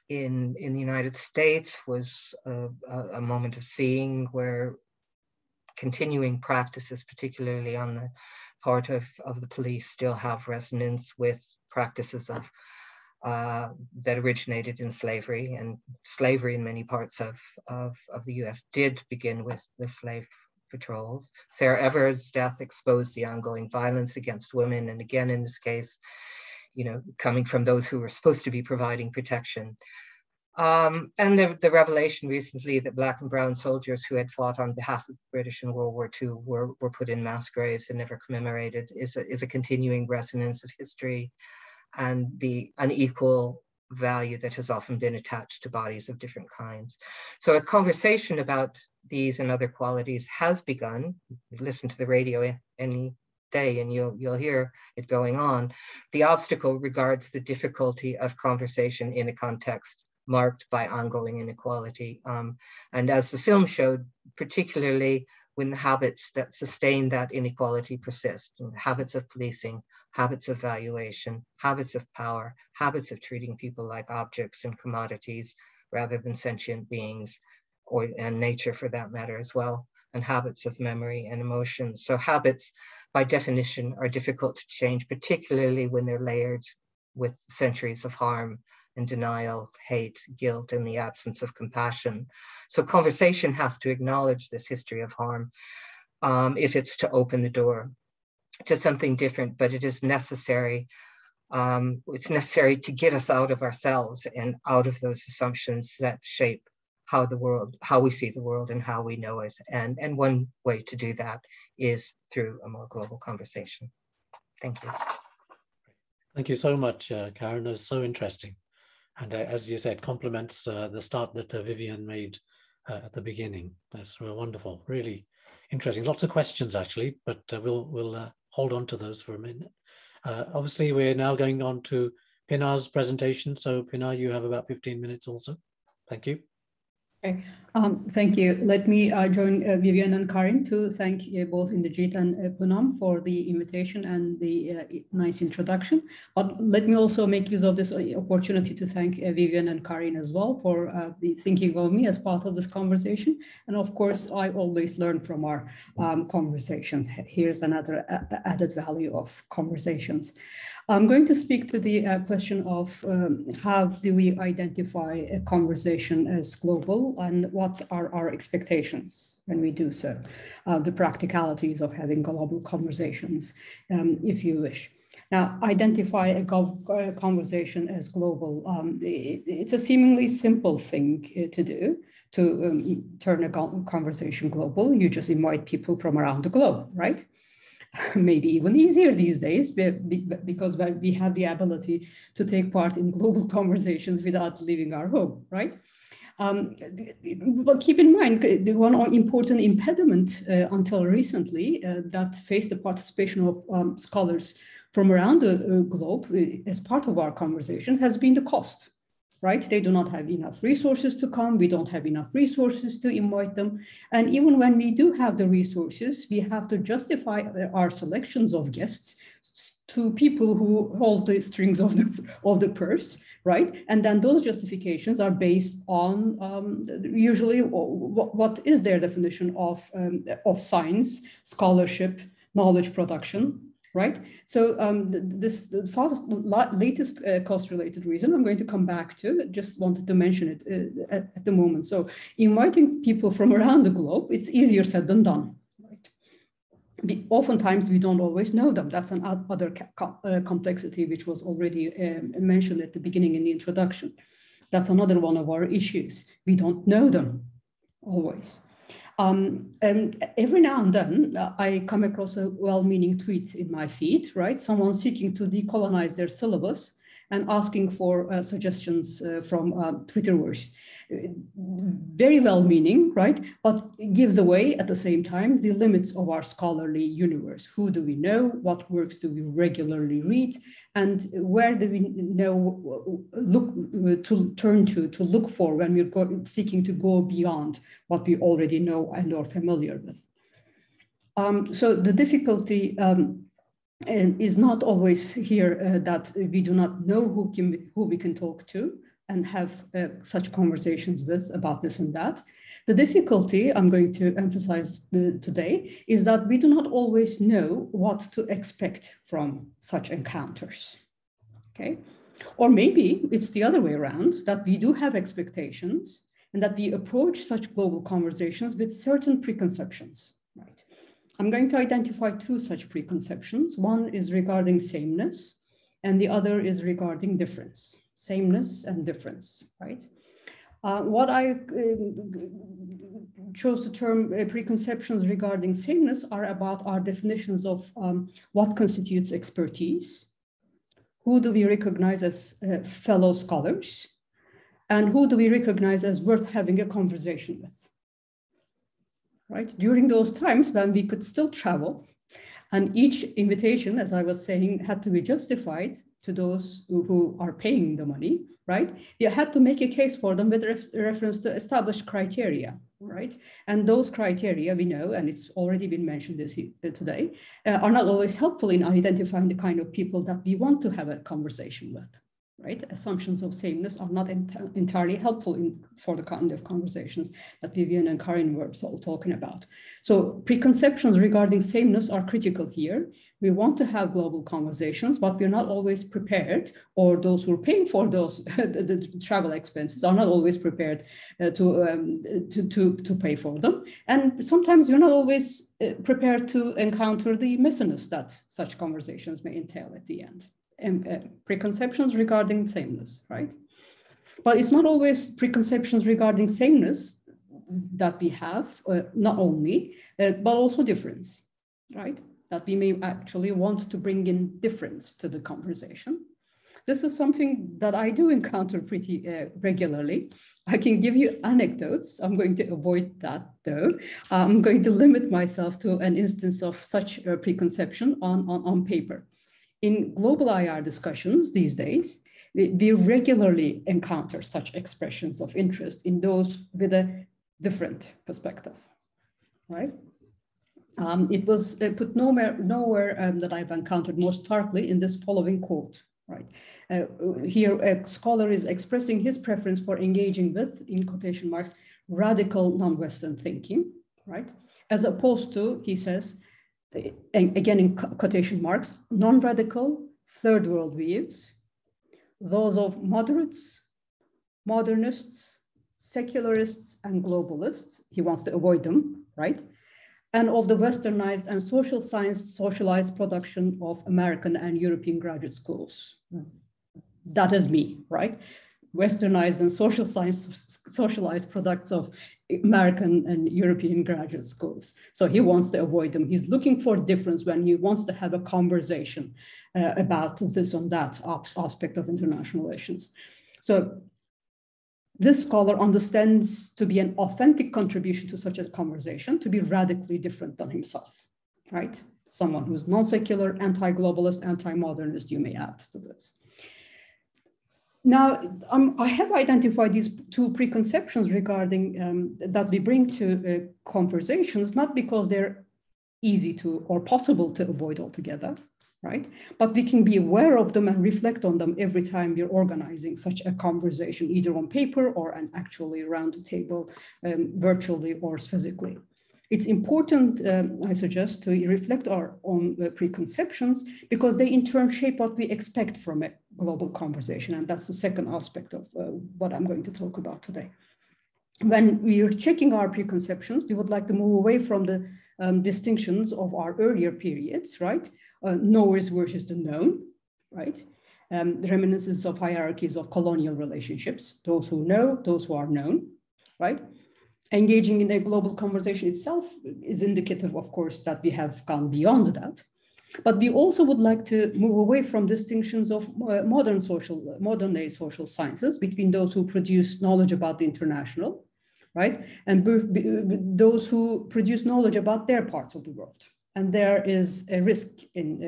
in the United States was a moment of seeing where continuing practices, particularly on the part of the police, still have resonance with practices of that originated in slavery. And slavery in many parts of the US did begin with the slave patrols. Sarah Everard's death exposed the ongoing violence against women, and again in this case, coming from those who were supposed to be providing protection. And the revelation recently that Black and brown soldiers who had fought on behalf of the British in World War II were put in mass graves and never commemorated is a continuing resonance of history and the unequal value that has often been attached to bodies of different kinds. So a conversation about these and other qualities has begun. Listen to the radio any day and you'll hear it going on. The obstacle regards the difficulty of conversation in a context marked by ongoing inequality. And as the film showed, particularly when the habits that sustain that inequality persist, habits of policing, habits of valuation, habits of power, habits of treating people like objects and commodities rather than sentient beings, and nature for that matter as well, and habits of memory and emotion. So habits by definition are difficult to change, particularly when they're layered with centuries of harm and denial, hate, guilt, and the absence of compassion. So conversation has to acknowledge this history of harm if it's to open the door to something different, but it is necessary. It's necessary to get us out of ourselves and out of those assumptions that shape how we see the world and how we know it. And one way to do that is through a more global conversation. Thank you. Thank you so much, Karin. That was so interesting. And as you said, complements the start that Vivienne made at the beginning. That's wonderful, really interesting. Lots of questions actually, but we'll hold on to those for a minute. Obviously, we're now going on to Pinar's presentation. So Pinar, you have about 15 minutes also. Thank you. Okay. Thank you. Let me join Vivienne and Karin to thank both Inderjeet and Pinar for the invitation and the nice introduction. But let me also make use of this opportunity to thank Vivienne and Karin as well for thinking of me as part of this conversation. And of course, I always learn from our conversations. Here's another added value of conversations. I'm going to speak to the question of how do we identify a conversation as global and what are our expectations when we do so, the practicalities of having global conversations, if you wish. Now, identify a conversation as global. It's a seemingly simple thing to do, to turn a conversation global. You just invite people from around the globe, right? Maybe even easier these days because we have the ability to take part in global conversations without leaving our home, right? But keep in mind, the one important impediment until recently that faced the participation of scholars from around the globe as part of our conversation has been the cost. Right? They do not have enough resources to come. We don't have enough resources to invite them. And even when we do have the resources, we have to justify our selections of guests to people who hold the strings of the purse, right? And then those justifications are based on usually what is their definition of science, scholarship, knowledge production, right? So this latest cost-related reason I'm going to come back to, just wanted to mention it at the moment. So inviting people from around the globe, it's easier said than done, right? Oftentimes we don't always know them. That's another complexity which was already mentioned at the beginning in the introduction. That's another one of our issues. We don't know them always. And every now and then I come across a well-meaning tweet in my feed, right? Someone seeking to decolonize their syllabus and asking for suggestions from Twitterverse. Very well-meaning, right? But it gives away at the same time the limits of our scholarly universe. Who do we know? What works do we regularly read? And where do we know, turn to look for when we're seeking to go beyond what we already know and are familiar with? So the difficulty is not always here that we do not know who we can talk to and have such conversations with about this and that. The difficulty I'm going to emphasize today is that we do not always know what to expect from such encounters, okay? Or maybe it's the other way around, that we do have expectations and that we approach such global conversations with certain preconceptions, right? I'm going to identify two such preconceptions. One is regarding sameness and the other is regarding difference. Sameness and difference, right? What I chose to term preconceptions regarding sameness are about our definitions of what constitutes expertise, who do we recognize as fellow scholars, and who do we recognize as worth having a conversation with, right? During those times when we could still travel, and each invitation, as I was saying, had to be justified to those who are paying the money, right? You had to make a case for them with reference to established criteria, right? And those criteria we know, and it's already been mentioned today, are not always helpful in identifying the kind of people that we want to have a conversation with, right? Assumptions of sameness are not entirely helpful for the kind of conversations that Vivienne and Karin were talking about. So preconceptions regarding sameness are critical here. We want to have global conversations, but we're not always prepared, or those who are paying for those the travel expenses are not always prepared to pay for them. And sometimes you're not always prepared to encounter the messiness that such conversations may entail at the end. Preconceptions regarding sameness, right? But it's not always preconceptions regarding sameness that we have, not only, but also difference, right? That we may actually want to bring in difference to the conversation. This is something that I do encounter pretty regularly. I can give you anecdotes. I'm going to avoid that though. I'm going to limit myself to an instance of such a preconception on paper. in global IR discussions these days, we regularly encounter such expressions of interest in those with a different perspective, right? It was put nowhere that I've encountered more starkly in this following quote, right? Here, a scholar is expressing his preference for engaging with, in quotation marks, radical non-Western thinking, right? As opposed to, he says, again in quotation marks, non-radical third world views, those of moderates, modernists, secularists, and globalists. He wants to avoid them, right? And of the westernized and social science socialized production of American and European graduate schools. That is me, right? Westernized and social science socialized products of American and European graduate schools. So he wants to avoid them. He's looking for difference when he wants to have a conversation about this and that aspect of international relations. So this scholar understands to be an authentic contribution to such a conversation to be radically different than himself, right? Someone who's non-secular, anti-globalist, anti-modernist, you may add to this. Now, I have identified these two preconceptions regarding that we bring to conversations, not because they're easy to or possible to avoid altogether, right? But we can be aware of them and reflect on them every time we're organizing such a conversation, either on paper or actually around the table, virtually or physically. It's important, I suggest, to reflect our own preconceptions because they in turn shape what we expect from a global conversation. And that's the second aspect of what I'm going to talk about today. When we are checking our preconceptions, we would like to move away from the distinctions of our earlier periods, right? Knowers versus the known, right? The reminiscence of hierarchies of colonial relationships, those who know, those who are known, right? Engaging in a global conversation itself is indicative, of course, that we have gone beyond that. But we also would like to move away from distinctions of modern day social sciences between those who produce knowledge about the international, right? And those who produce knowledge about their parts of the world. And there is a risk in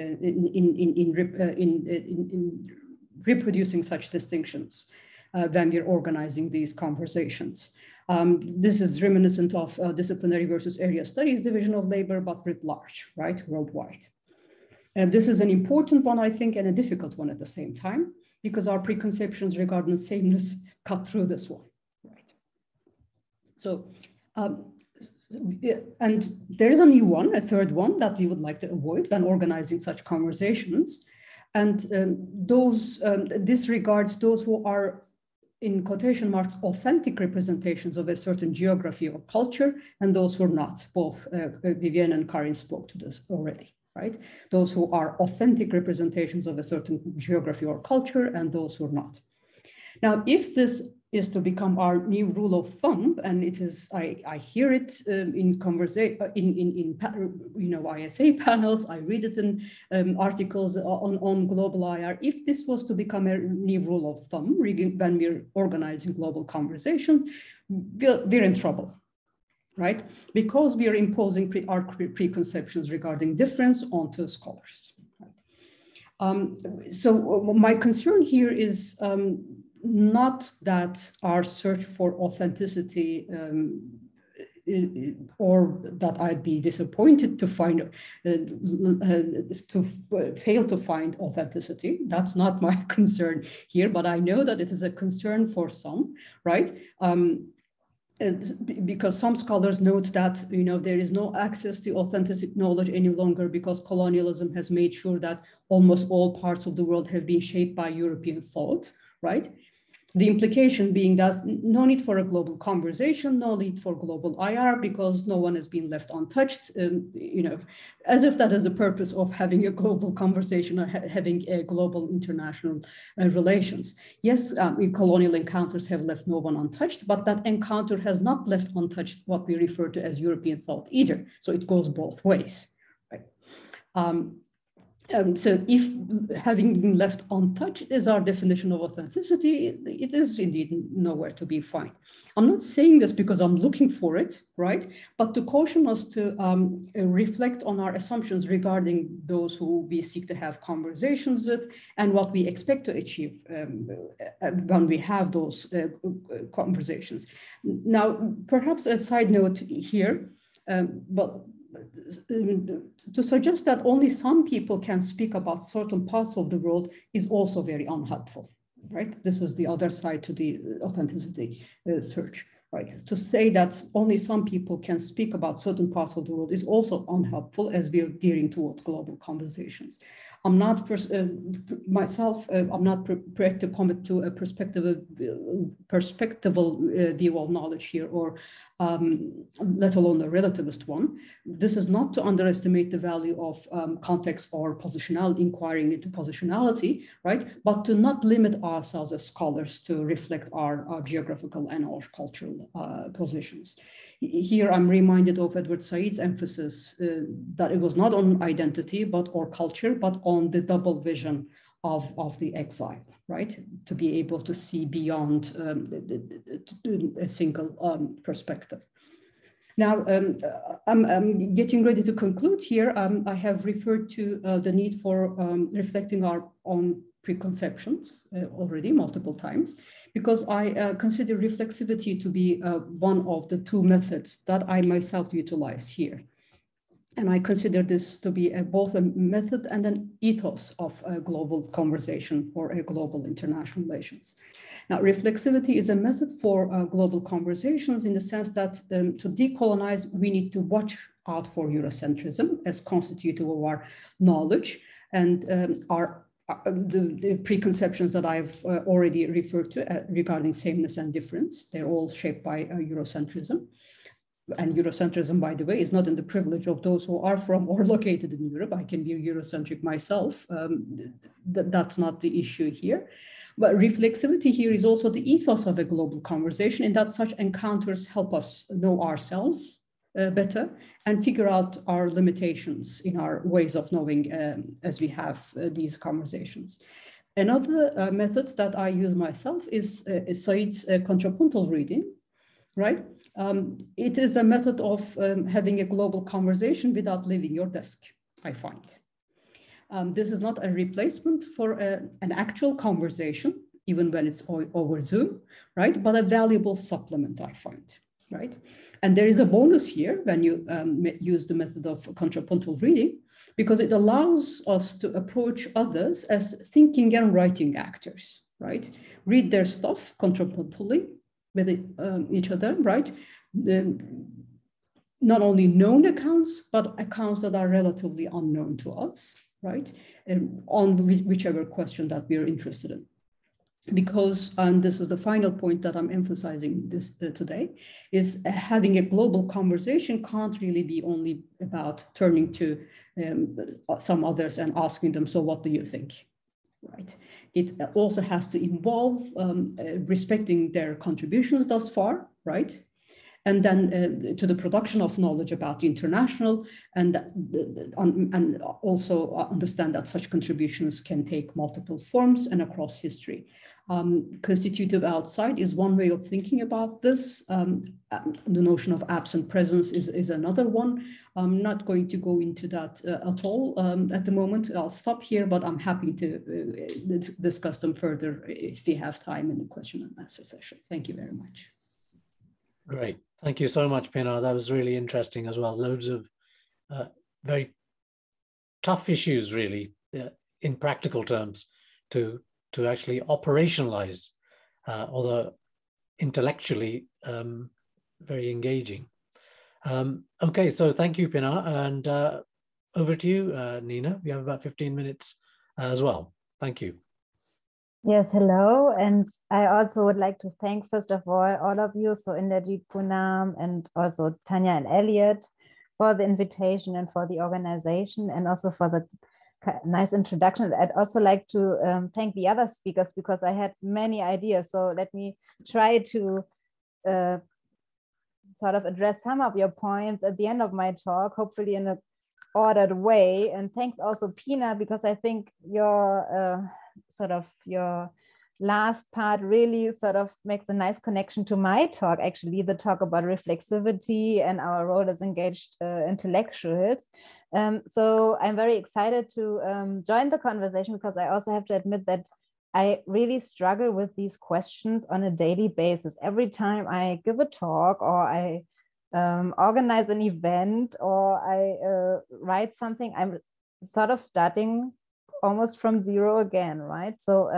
reproducing such distinctions when we're organizing these conversations. This is reminiscent of disciplinary versus area studies division of labor, but writ large, right, worldwide. And this is an important one, I think, and a difficult one at the same time, because our preconceptions regarding sameness cut through this one, right? So, and there is a new one, a third one that we would like to avoid when organizing such conversations. And this regards those who are, in quotation marks, authentic representations of a certain geography or culture, and those who are not. Both Vivienne and Karin spoke to this already, right? Those who are authentic representations of a certain geography or culture, and those who are not. Now, if this is to become our new rule of thumb, and it is, I hear it in conversation, ISA panels, I read it in articles on global IR. If this was to become a new rule of thumb when we're organizing global conversation, we're in trouble, right? Because we are imposing our preconceptions regarding difference onto scholars. So my concern here is not that our search for authenticity or that I'd be disappointed to find, fail to find authenticity. That's not my concern here, but I know that it is a concern for some, right? Because some scholars note that there is no access to authentic knowledge any longer because colonialism has made sure that almost all parts of the world have been shaped by European thought, right? The implication being that no need for a global conversation, no need for global IR because no one has been left untouched, as if that is the purpose of having a global conversation or having a global international relations. Yes, colonial encounters have left no one untouched, but that encounter has not left untouched what we refer to as European thought either. So it goes both ways, right? So if having been left untouched is our definition of authenticity, it is indeed nowhere to be found. I'm not saying this because I'm looking for it, right? But to caution us to reflect on our assumptions regarding those who we seek to have conversations with and what we expect to achieve when we have those conversations. Now, perhaps a side note here, but to suggest that only some people can speak about certain parts of the world is also very unhelpful, right? This is the other side to the authenticity search, right? To say that only some people can speak about certain parts of the world is also unhelpful as we are gearing towards global conversations. I'm not myself, I'm not prepared to commit to a perspectival view of knowledge here, or let alone a relativist one. This is not to underestimate the value of context or positional inquiring into positionality, right? But to not limit ourselves as scholars to reflect our geographical and our cultural positions. Here I'm reminded of Edward Said's emphasis that it was not on identity or culture, but on the double vision of the exile, right? To be able to see beyond a single perspective. Now, I'm getting ready to conclude here. I have referred to the need for reflecting our own preconceptions already multiple times, because I consider reflexivity to be one of the two methods that I myself utilize here. And I consider this to be both a method and an ethos of a global conversation for a global international relations. Now, reflexivity is a method for global conversations in the sense that to decolonize, we need to watch out for Eurocentrism as constitutive of our knowledge and the preconceptions that I've already referred to regarding sameness and difference. They're all shaped by Eurocentrism. And Eurocentrism, by the way, is not in the privilege of those who are from or located in Europe. I can be Eurocentric myself. That's not the issue here. But reflexivity here is also the ethos of a global conversation, in that such encounters help us know ourselves better and figure out our limitations in our ways of knowing as we have these conversations. Another method that I use myself is Said's contrapuntal reading, right? It is a method of having a global conversation without leaving your desk, I find. This is not a replacement for an actual conversation, even when it's over Zoom, right? But a valuable supplement, I find, right? And there is a bonus here when you use the method of contrapuntal reading, because it allows us to approach others as thinking and writing actors, right? Read their stuff contrapuntally with each other, right? Not only known accounts, but accounts that are relatively unknown to us, right? On whichever question that we are interested in. Because, and this is the final point that I'm emphasizing this today, is having a global conversation can't really be only about turning to some others and asking them, so what do you think? Right. It also has to involve respecting their contributions thus far, right? And then to the production of knowledge about the international, and also understand that such contributions can take multiple forms and across history. Constitutive outside is one way of thinking about this. The notion of absent presence is another one. I'm not going to go into that at all at the moment. I'll stop here, but I'm happy to discuss them further if we have time in the question and answer session. Thank you very much. Great. Thank you so much, Pinar. That was really interesting as well. Loads of very tough issues, really, in practical terms, to actually operationalize, although intellectually very engaging. Okay, so thank you, Pinar. And over to you, Nina. We have about 15 minutes as well. Thank you. Yes, hello. And I also would like to thank, first of all of you, so Inderjeet, Poonam, and also Tanya and Elliot, for the invitation and for the organization, and also for the nice introduction. I'd also like to thank the other speakers, because I had many ideas. So let me try to sort of address some of your points at the end of my talk, hopefully in a ordered way. And thanks also, Pinar, because I think your your last part really sort of makes a nice connection to my talk, actually, the talk about reflexivity and our role as engaged intellectuals. So I'm very excited to join the conversation, because I also have to admit that I really struggle with these questions on a daily basis. Every time I give a talk, or I organize an event, or I write something, I'm sort of starting almost from zero again, right? So,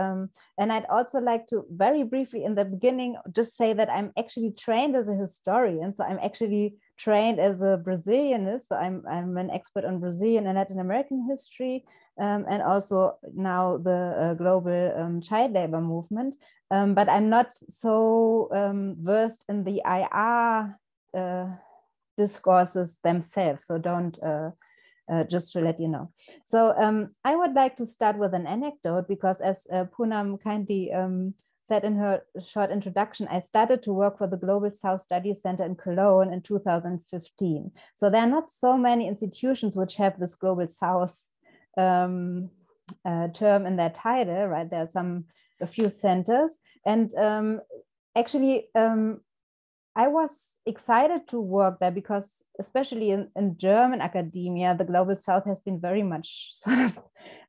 and I'd also like to very briefly in the beginning just say that I'm actually trained as a historian. So I'm actually trained as a Brazilianist. So I'm an expert on Brazilian and Latin American history, and also now the global child labor movement. But I'm not so versed in the IR discourses themselves. So don't, just to let you know. So I would like to start with an anecdote, because as Poonam kindly said in her short introduction, I started to work for the Global South Studies Center in Cologne in 2015. So there are not so many institutions which have this Global South term in their title, right? There are a few centers. And actually, I was excited to work there because, especially in German academia, the Global South has been very much sort of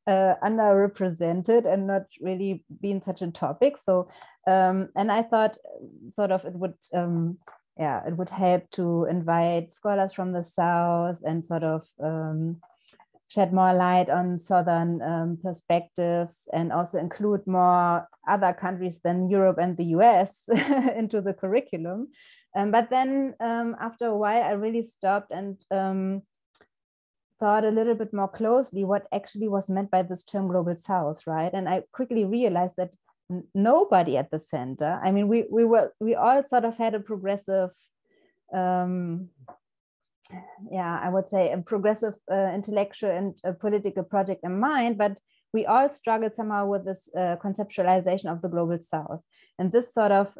underrepresented and not really been such a topic. So, and I thought sort of it would help to invite scholars from the South and sort of shed more light on Southern perspectives, and also include more other countries than Europe and the US into the curriculum. But then after a while, I really stopped and thought a little bit more closely what actually was meant by this term Global South, right? And I quickly realized that nobody at the center, I mean, we all sort of had a progressive, I would say a progressive intellectual and political project in mind, but we all struggled somehow with this conceptualization of the Global South. And this sort of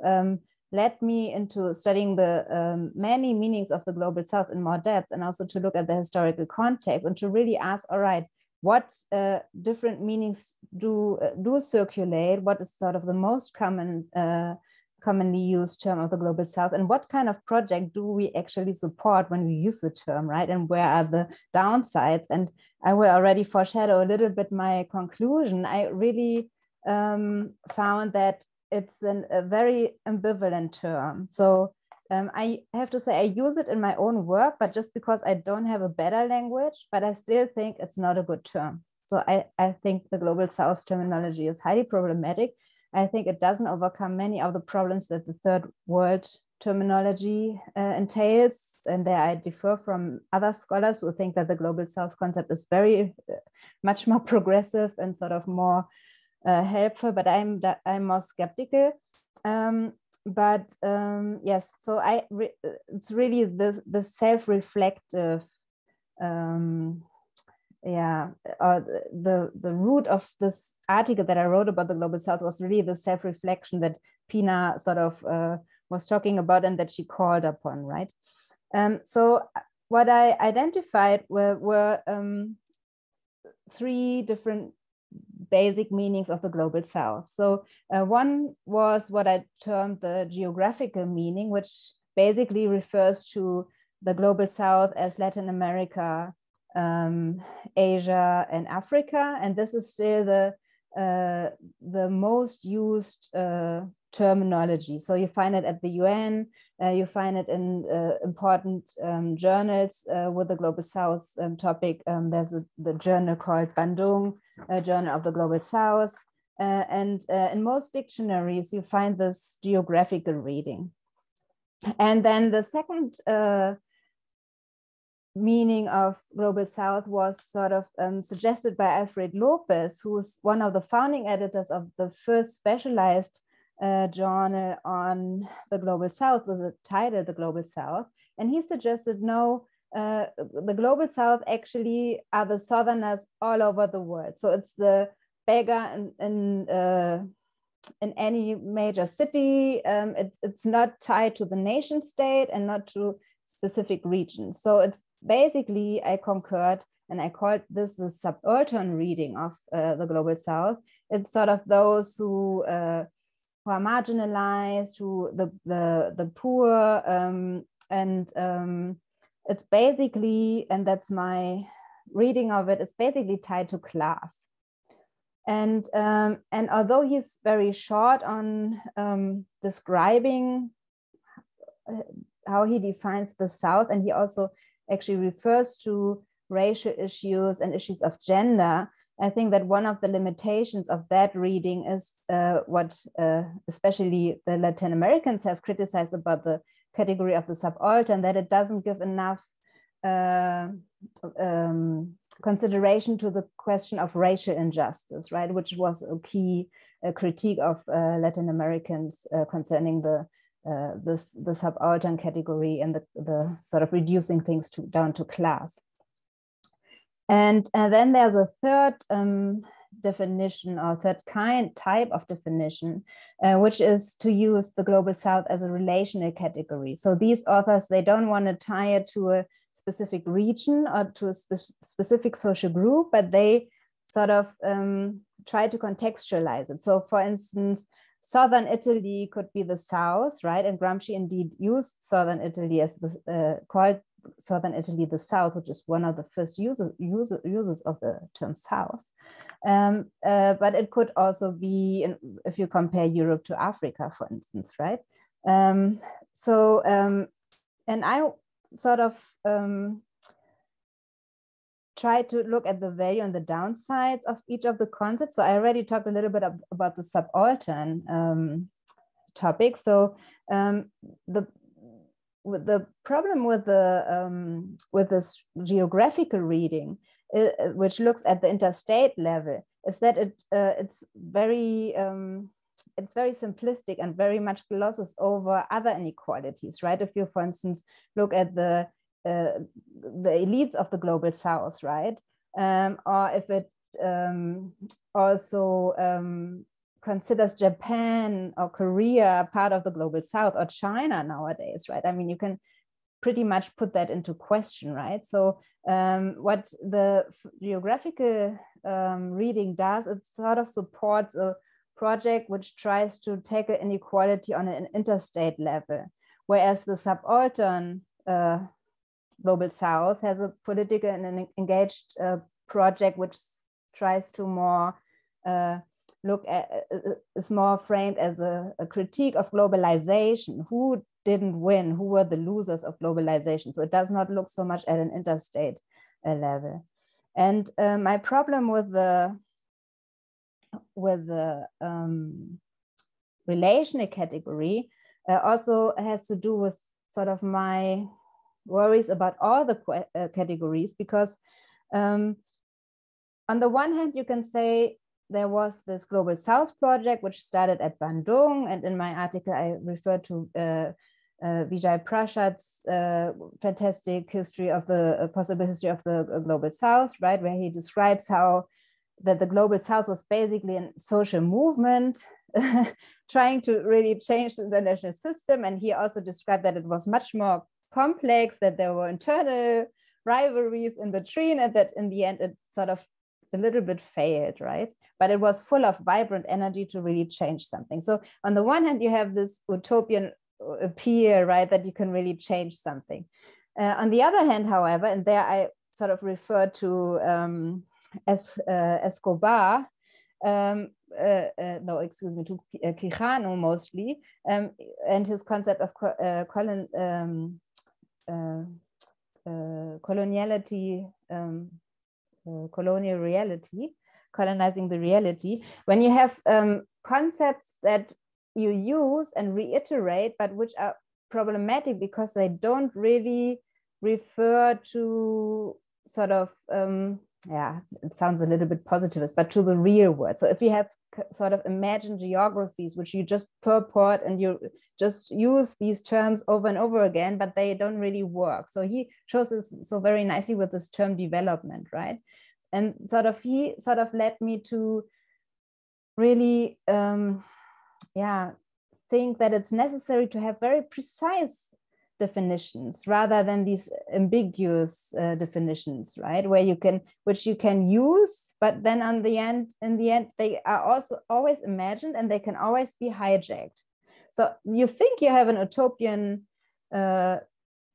led me into studying the many meanings of the Global South in more depth, and also to look at the historical context and to really ask, all right, what different meanings do circulate? What is sort of the most commonly used term of the Global South, and what kind of project do we actually support when we use the term, right? And where are the downsides? And I will already foreshadow a little bit my conclusion. I really found that it's a very ambivalent term. So I have to say I use it in my own work, but just because I don't have a better language, but I still think it's not a good term. So I think the Global South terminology is highly problematic. I think it doesn't overcome many of the problems that the third world terminology entails. And there I differ from other scholars who think that the Global South concept is very much more progressive and sort of more helpful, but I'm more skeptical. Yes, so it's really the self-reflective, the root of this article that I wrote about the Global South was really the self-reflection that Pinar sort of was talking about and that she called upon, right? So what I identified were three different basic meanings of the Global South. So one was what I termed the geographical meaning, which basically refers to the Global South as Latin America, Asia, and Africa. And this is still the most used terminology. So you find it at the UN, you find it in important journals with the Global South topic. There's the journal called Bandung, a Journal of the Global South. And in most dictionaries, you find this geographical reading. And then the second meaning of Global South was sort of suggested by Alfred Lopez, who's one of the founding editors of the first specialized journal on the Global South with the title The Global South. And he suggested, no, the Global South actually are the Southerners all over the world. So it's the beggar in any major city. It's not tied to the nation state and not to specific regions. So it's basically I concurred, and I called this the subaltern reading of the Global South. It's sort of those who are marginalized, who the poor, and it's basically, and that's my reading of it, it's basically tied to class. And although he's very short on describing how he defines the South, and he also actually refers to racial issues and issues of gender, I think that one of the limitations of that reading is what especially the Latin Americans have criticized about the category of the subaltern, that it doesn't give enough consideration to the question of racial injustice, right? Which was a key critique of Latin Americans concerning the subaltern category and the sort of reducing things down to class. And then there's a third definition, or third type of definition, which is to use the Global South as a relational category. So these authors, they don't want to tie it to a specific region or to a specific social group, but they sort of try to contextualize it. So for instance, Southern Italy could be the South, right? And Gramsci indeed used Southern Italy as the, called Southern Italy the South, which is one of the first uses of the term South. But it could also be, if you compare Europe to Africa, for instance, right? And I sort of try to look at the value and the downsides of each of the concepts. So I already talked a little bit about the subaltern topic. So the problem with this geographical reading, which looks at the interstate level, is that it's very simplistic and very much glosses over other inequalities, right? If you, for instance, look at the elites of the Global South, right? Or if it also considers Japan or Korea part of the Global South, or China nowadays, right? I mean, you can pretty much put that into question, right? So what the geographical reading does, it sort of supports a project which tries to tackle inequality on an interstate level, whereas the subaltern Global South has a political and engaged project which tries to more look at, is more framed as a critique of globalization. Who didn't win? Who were the losers of globalization? So it does not look so much at an interstate level. And my problem with the relational category also has to do with sort of my worries about all the categories, because on the one hand, you can say there was this Global South project, which started at Bandung. And in my article, I refer to Vijay Prasad's fantastic history of the possible history of the Global South, right? Where he describes how that the Global South was basically a social movement trying to really change the international system. And he also described that it was much more complex, that there were internal rivalries in between, and that in the end it sort of a little bit failed, right? But it was full of vibrant energy to really change something. So on the one hand, you have this utopian appeal, right, that you can really change something. On the other hand, however, and there I sort of refer to Escobar, to Quijano mostly, and his concept of coloniality, colonial reality, colonizing the reality. When you have concepts that you use and reiterate, but which are problematic because they don't really refer to sort of, yeah, it sounds a little bit positivist, but to the real world. So if you have sort of imagined geographies, which you just purport and you just use these terms over and over again, but they don't really work. So he shows this so very nicely with this term development, right? And he sort of led me to really, yeah, think that it's necessary to have very precise definitions rather than these ambiguous definitions, right? Which you can use, but then in the end, they are also always imagined and they can always be hijacked. So you think you have an utopian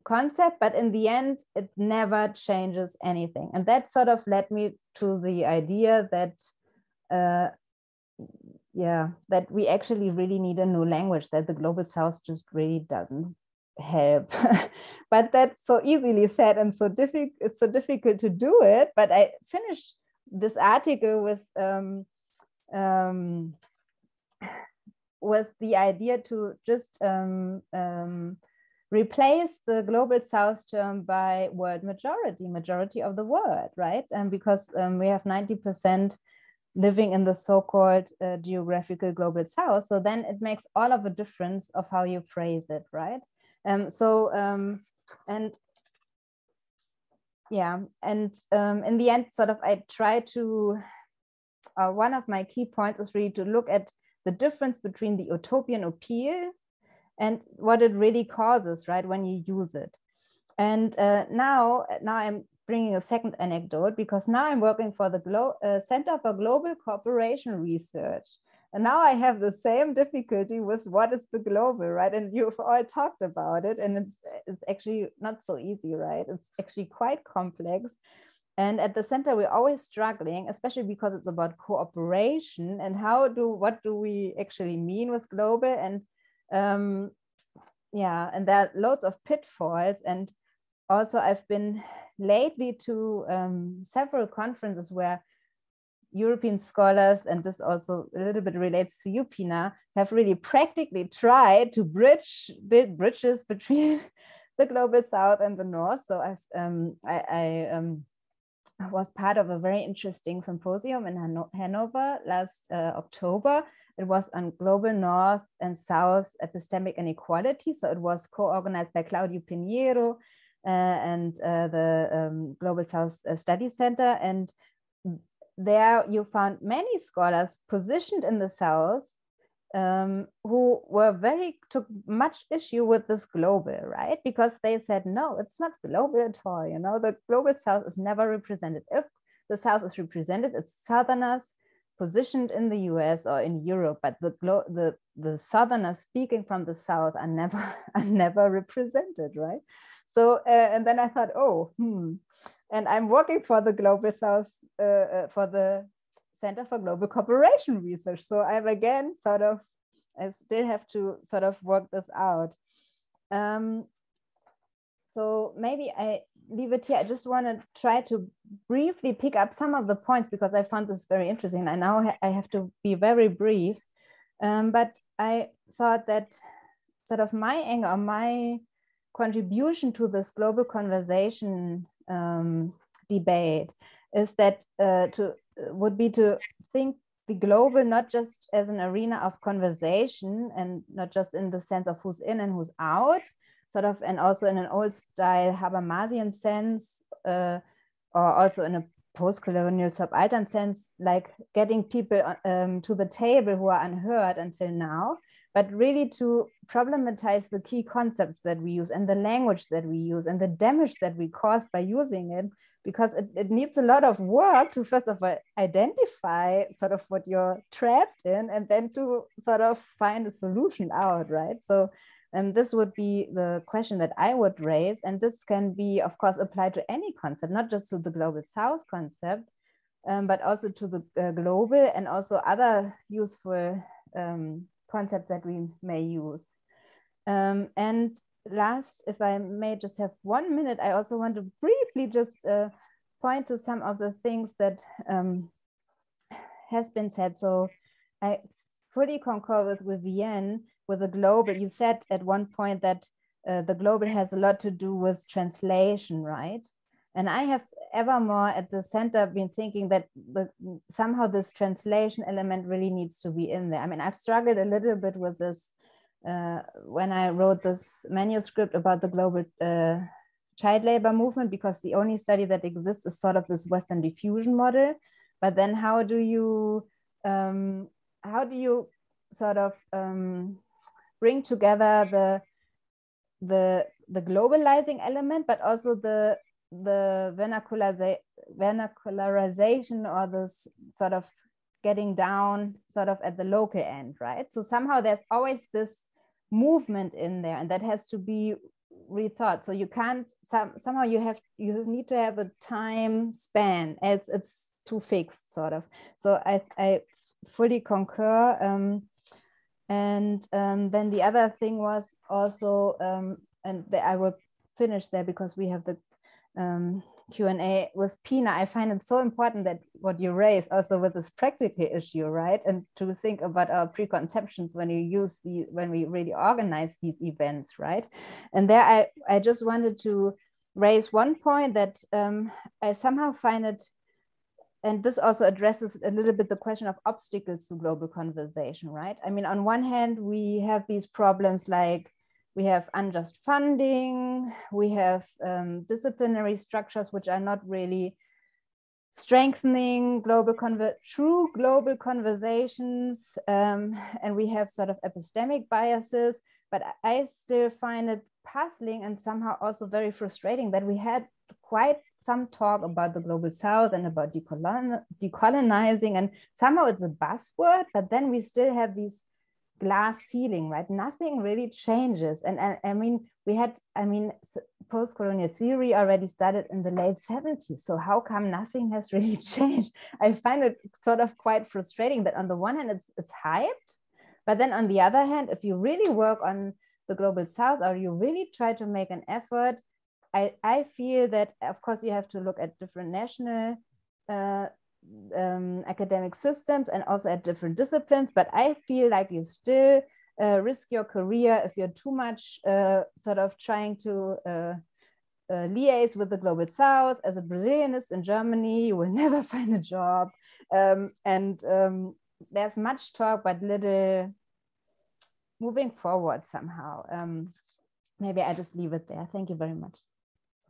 concept, but in the end, it never changes anything. And that sort of led me to the idea that, that we actually really need a new language, that the Global South just really doesn't help. But that's so easily said and so difficult. It's so difficult to do it. But I finished this article with the idea to just replace the Global South term by world majority of the world, right? And because we have 90% living in the so-called geographical Global South, so then it makes all of a difference of how you phrase it, right? In the end, sort of, I try to, one of my key points is really to look at the difference between the utopian appeal and what it really causes, right, when you use it. And now I'm bringing a second anecdote, because now I'm working for the Center for Global Cooperation Research. And now I have the same difficulty with what is the global, right? And you've all talked about it, and it's actually not so easy, right? It's actually quite complex. And at the center, we're always struggling, especially because it's about cooperation and what do we actually mean with global? And and there are loads of pitfalls. And also I've been lately to several conferences where European scholars, and this also a little bit relates to you, Pinar, have really practically tried to build bridges between the Global South and the North. So I was part of a very interesting symposium in Hanover last October. It was on global North and South epistemic inequality. So it was co-organized by Claudio Pinheiro and the Global South Studies Center. And there you found many scholars positioned in the South who took much issue with this global, right? Because they said, no, it's not global at all. You know, the Global South is never represented. If the South is represented, it's Southerners positioned in the US or in Europe, but the Southerners speaking from the South are never represented, right? So, and then I thought, and I'm working for the Global South, for the Center for Global Cooperation Research. So I'm again I still have to sort of work this out. So maybe I leave it here. I just want to try to briefly pick up some of the points because I found this very interesting. I now I have to be very brief, but I thought that sort of my angle, my contribution to this global conversation debate is that would be to think the global not just as an arena of conversation and not just in the sense of who's in and who's out, sort of, and also in an old style Habermasian sense, or also in a post-colonial subaltern sense, like getting people to the table who are unheard until now, but really to problematize the key concepts that we use and the language that we use and the damage that we cause by using it, because it needs a lot of work to first of all identify sort of what you're trapped in and then to sort of find a solution out, right? So this would be the question that I would raise. And this can be, of course, applied to any concept, not just to the Global South concept, but also to the global and also other useful concepts that we may use. And last, if I may just have 1 minute, I also want to briefly just point to some of the things that has been said. So I fully concur with Vivienne with the global. You said at one point that the global has a lot to do with translation, right? And I have evermore at the center been thinking that somehow this translation element really needs to be in there. I mean, I've struggled a little bit with this when I wrote this manuscript about the global child labor movement, because the only study that exists is sort of this Western diffusion model. But then how do you sort of bring together the globalizing element, but also the vernacularization, or this sort of getting down sort of at the local end, right? So somehow there's always this movement in there, and that has to be rethought. So you can't, somehow you need to have a time span, else it's too fixed, sort of. So I fully concur. And then the other thing was also, and I will finish there because we have the Q&A with Pinar. I find it so important that what you raise also with this practical issue, right? And to think about our preconceptions when we really organize these events, right? And there I just wanted to raise one point that I somehow find it, and this also addresses a little bit the question of obstacles to global conversation, right? I mean, on one hand, we have these problems like we have unjust funding, we have disciplinary structures which are not really strengthening true global conversations, and we have sort of epistemic biases, but I still find it puzzling and somehow also very frustrating that we had quite some talk about the global south and about decolonizing, and somehow it's a buzzword, but then we still have these glass ceiling, right? Nothing really changes. And I mean, post-colonial theory already started in the late 70s. So how come nothing has really changed? I find it sort of quite frustrating that on the one hand, it's hyped, but then on the other hand, if you really work on the global south, or you really try to make an effort, I feel that, of course, you have to look at different national academic systems and also at different disciplines, but I feel like you still risk your career if you're too much sort of trying to liaise with the global south. As a Brazilianist in Germany, you will never find a job. There's much talk, but little moving forward somehow. Maybe I just leave it there. Thank you very much.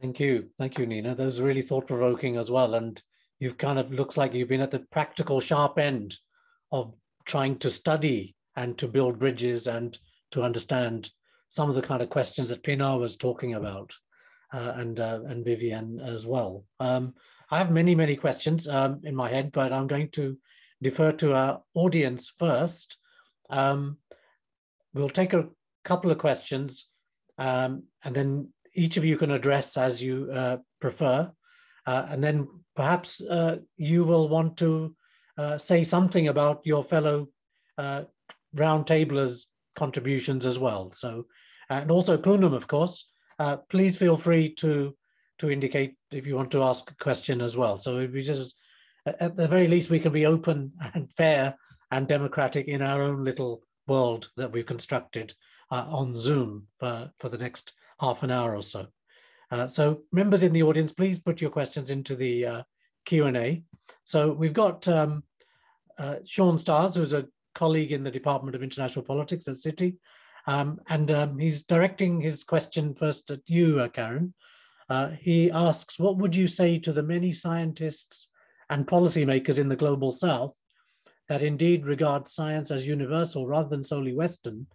Thank you, Nina. Those are really thought-provoking as well. And you've kind of, looks like you've been at the practical sharp end of trying to study and to build bridges and to understand some of the kind of questions that Pinar was talking about, and Vivienne as well. I have many questions in my head, but I'm going to defer to our audience first. We'll take a couple of questions, and then each of you can address as you prefer. And then perhaps you will want to say something about your fellow roundtablers' contributions as well. So, and also Poonam, of course, please feel free to indicate if you want to ask a question as well. So if we just, at the very least, we can be open and fair and democratic in our own little world that we've constructed on Zoom for the next half an hour or so. So members in the audience, please put your questions into the Q&A. So we've got Sean Stars, who's a colleague in the Department of International Politics at City. And he's directing his question first at you, Karin. He asks, what would you say to the many scientists and policymakers in the global south that indeed regard science as universal rather than solely Western,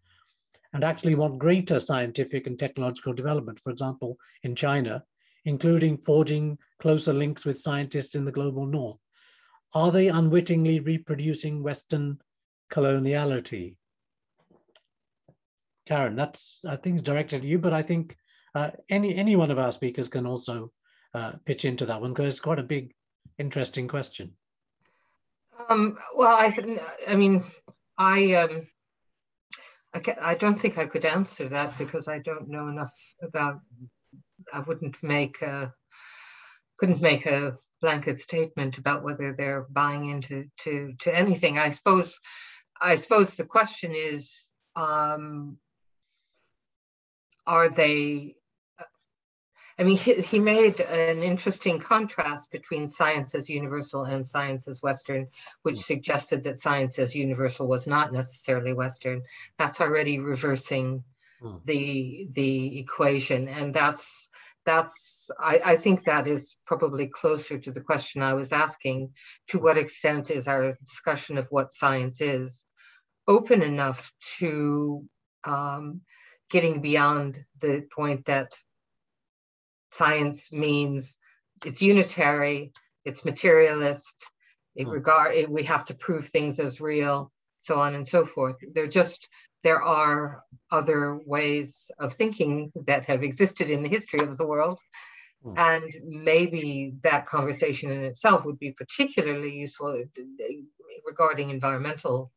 and actually want greater scientific and technological development, for example, in China, including forging closer links with scientists in the global north? Are they unwittingly reproducing Western coloniality? Karin, that's, I think, directed at you, but I think any one of our speakers can also pitch into that one, because it's quite a big, interesting question. Well, I don't think I could answer that because I don't know enough about. I couldn't make a blanket statement about whether they're buying into anything. I suppose the question is, are they? I mean, he made an interesting contrast between science as universal and science as Western, which suggested that science as universal was not necessarily Western. That's already reversing the equation, and I think that is probably closer to the question I was asking: to what extent is our discussion of what science is open enough to getting beyond the point that science means it's unitary, it's materialist, we have to prove things as real, so on and so forth. There are other ways of thinking that have existed in the history of the world. And maybe that conversation in itself would be particularly useful regarding environmental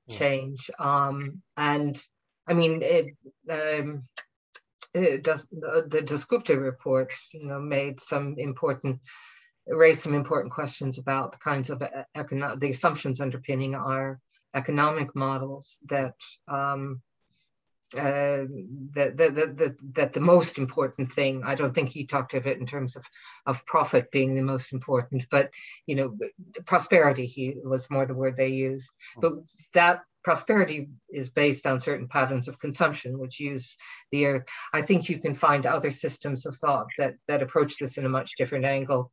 change. And I mean, the Dasgupta report, raised some important questions about the kinds of the assumptions underpinning our economic models that the most important thing, I don't think he talked of it in terms of profit being the most important, but prosperity was more the word they used. But that prosperity is based on certain patterns of consumption which use the earth. I think you can find other systems of thought that approach this in a much different angle.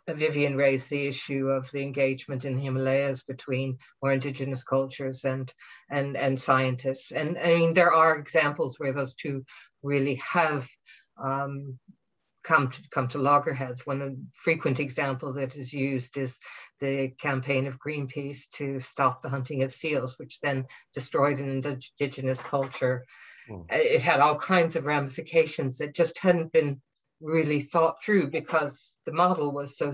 Vivienne raised the issue of the engagement in the Himalayas between more indigenous cultures and scientists. And I mean, there are examples where those two really have come to loggerheads. One frequent example that is used is the campaign of Greenpeace to stop the hunting of seals, which then destroyed an indigenous culture. It had all kinds of ramifications that just hadn't been really thought through because the model was so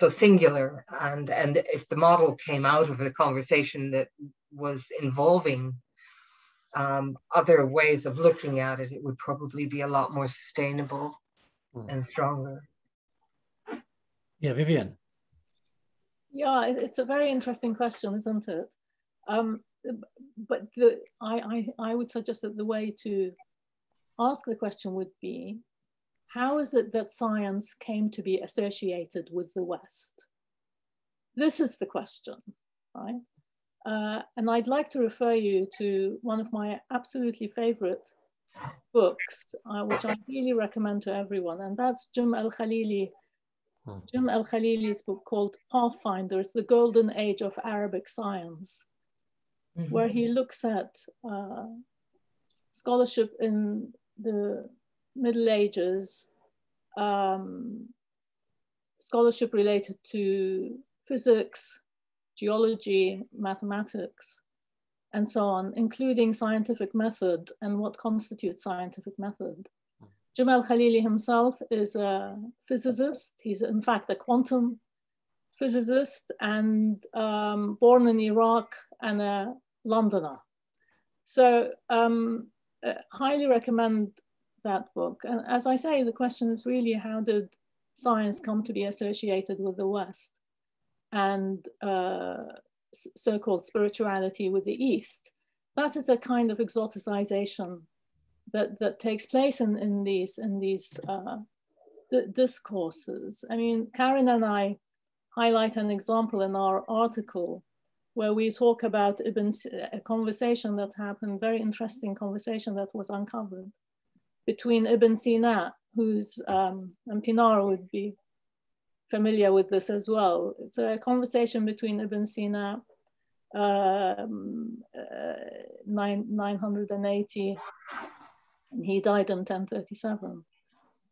singular, and if the model came out of a conversation that was involving other ways of looking at it, it would probably be a lot more sustainable and stronger. Yeah, Vivienne. Yeah, it's a very interesting question, isn't it? But I would suggest that the way to ask the question would be, how is it that science came to be associated with the West? This is the question, right? And I'd like to refer you to one of my absolutely favorite books, which I really recommend to everyone, and that's Jim Al-Khalili's book called Pathfinders, The Golden Age of Arabic Science, where he looks at scholarship in the Middle Ages, scholarship related to physics, geology, mathematics, and so on, including scientific method and what constitutes scientific method. Jim Al-Khalili himself is a physicist. He's in fact a quantum physicist and born in Iraq and a Londoner. So highly recommend that book. And as I say, the question is really, how did science come to be associated with the West and so-called spirituality with the East? That is a kind of exoticization that takes place in these discourses. I mean, Karin and I highlight an example in our article where we talk about a conversation that happened, very interesting conversation that was uncovered between Ibn Sina, who's, and Pinar would be familiar with this as well. It's a conversation between Ibn Sina, 980, and he died in 1037,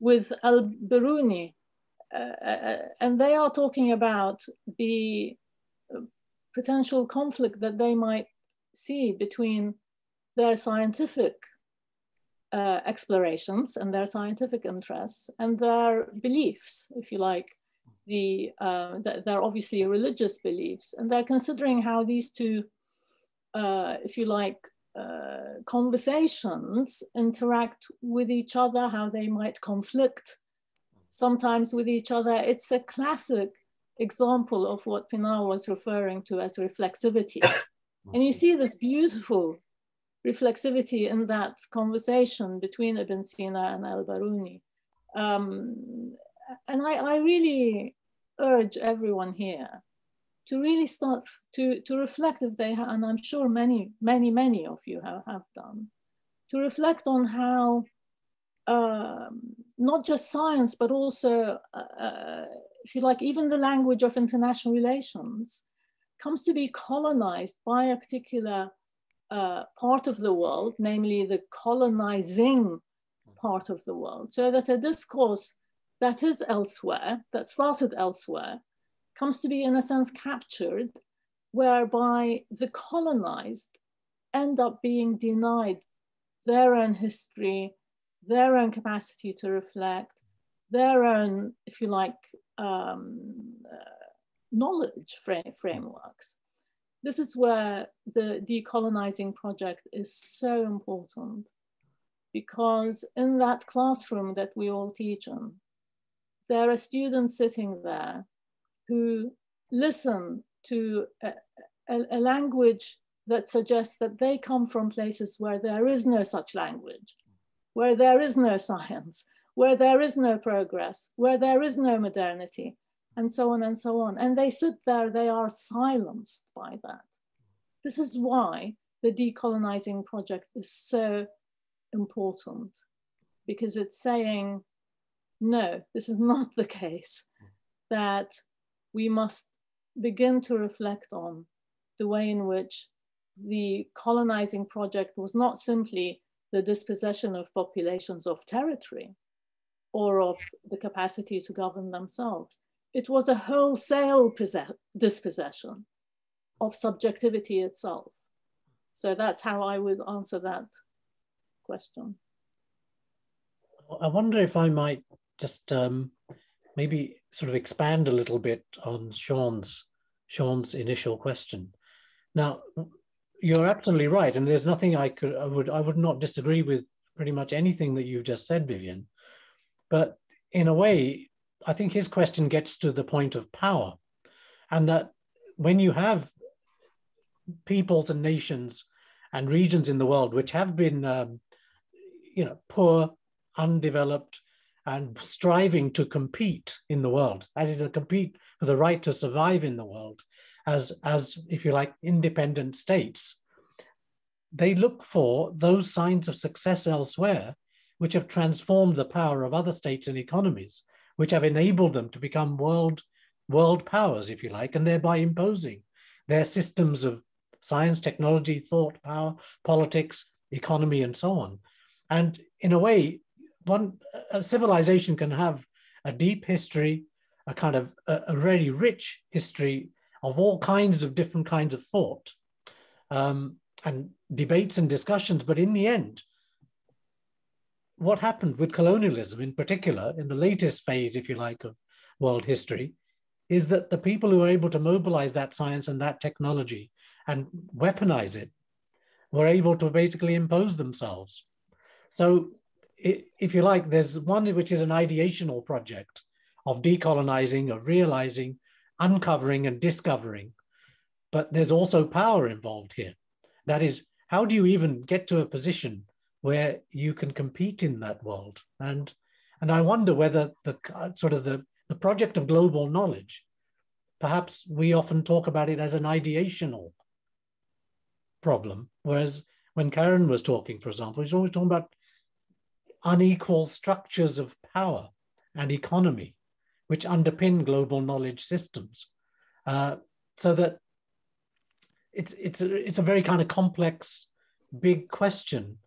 with Al-Biruni, and they are talking about the potential conflict that they might see between their scientific explorations and their scientific interests and their beliefs, if you like. They're obviously religious beliefs, and they're considering how these two, if you like, conversations interact with each other, how they might conflict sometimes with each other. It's a classic example of what Pinar was referring to as reflexivity. And you see this beautiful reflexivity in that conversation between Ibn Sina and Al-Biruni. And I really urge everyone here to really start to reflect, if they have, and I'm sure many of you have done, to reflect on how not just science, but also, if you like, even the language of international relations comes to be colonized by a particular part of the world, namely the colonizing part of the world, so that a discourse that is elsewhere, that started elsewhere, comes to be in a sense captured, whereby the colonized end up being denied their own history, their own capacity to reflect, their own, if you like, knowledge frameworks. This is where the decolonizing project is so important, because in that classroom that we all teach in, there are students sitting there who listen to a language that suggests that they come from places where there is no such language, where there is no science, where there is no progress, where there is no modernity, and so on and so on. And they sit there, they are silenced by that. This is why the decolonizing project is so important, because it's saying, no, this is not the case, that we must begin to reflect on the way in which the colonizing project was not simply the dispossession of populations of territory or of the capacity to govern themselves. It was a wholesale dispossession of subjectivity itself. So that's how I would answer that question. I wonder if I might just maybe sort of expand a little bit on Sean's initial question. Now, you're absolutely right, and there's nothing I would not disagree with pretty much anything that you've just said, Vivienne. But in a way, I think his question gets to the point of power, and that when you have peoples and nations and regions in the world which have been, poor, undeveloped, and striving to compete in the world, that is to compete for the right to survive in the world, as if you like, independent states, they look for those signs of success elsewhere, which have transformed the power of other states and economies, which have enabled them to become world powers, if you like, and thereby imposing their systems of science, technology, thought, power, politics, economy, and so on. And in a way, a civilization can have a deep history, a kind of a really rich history of all kinds of different kinds of thought and debates and discussions. But in the end, what happened with colonialism in particular, in the latest phase, if you like, of world history, is that the people who were able to mobilize that science and that technology and weaponize it were able to basically impose themselves. So if you like, there's one which is an ideational project of decolonizing, of realizing, uncovering and discovering, but there's also power involved here. That is, how do you even get to a position where you can compete in that world? And I wonder whether the project of global knowledge, perhaps we often talk about it as an ideational problem, whereas when Karin was talking, for example, she's always talking about unequal structures of power and economy, which underpin global knowledge systems. So that it's a very kind of complex, big question.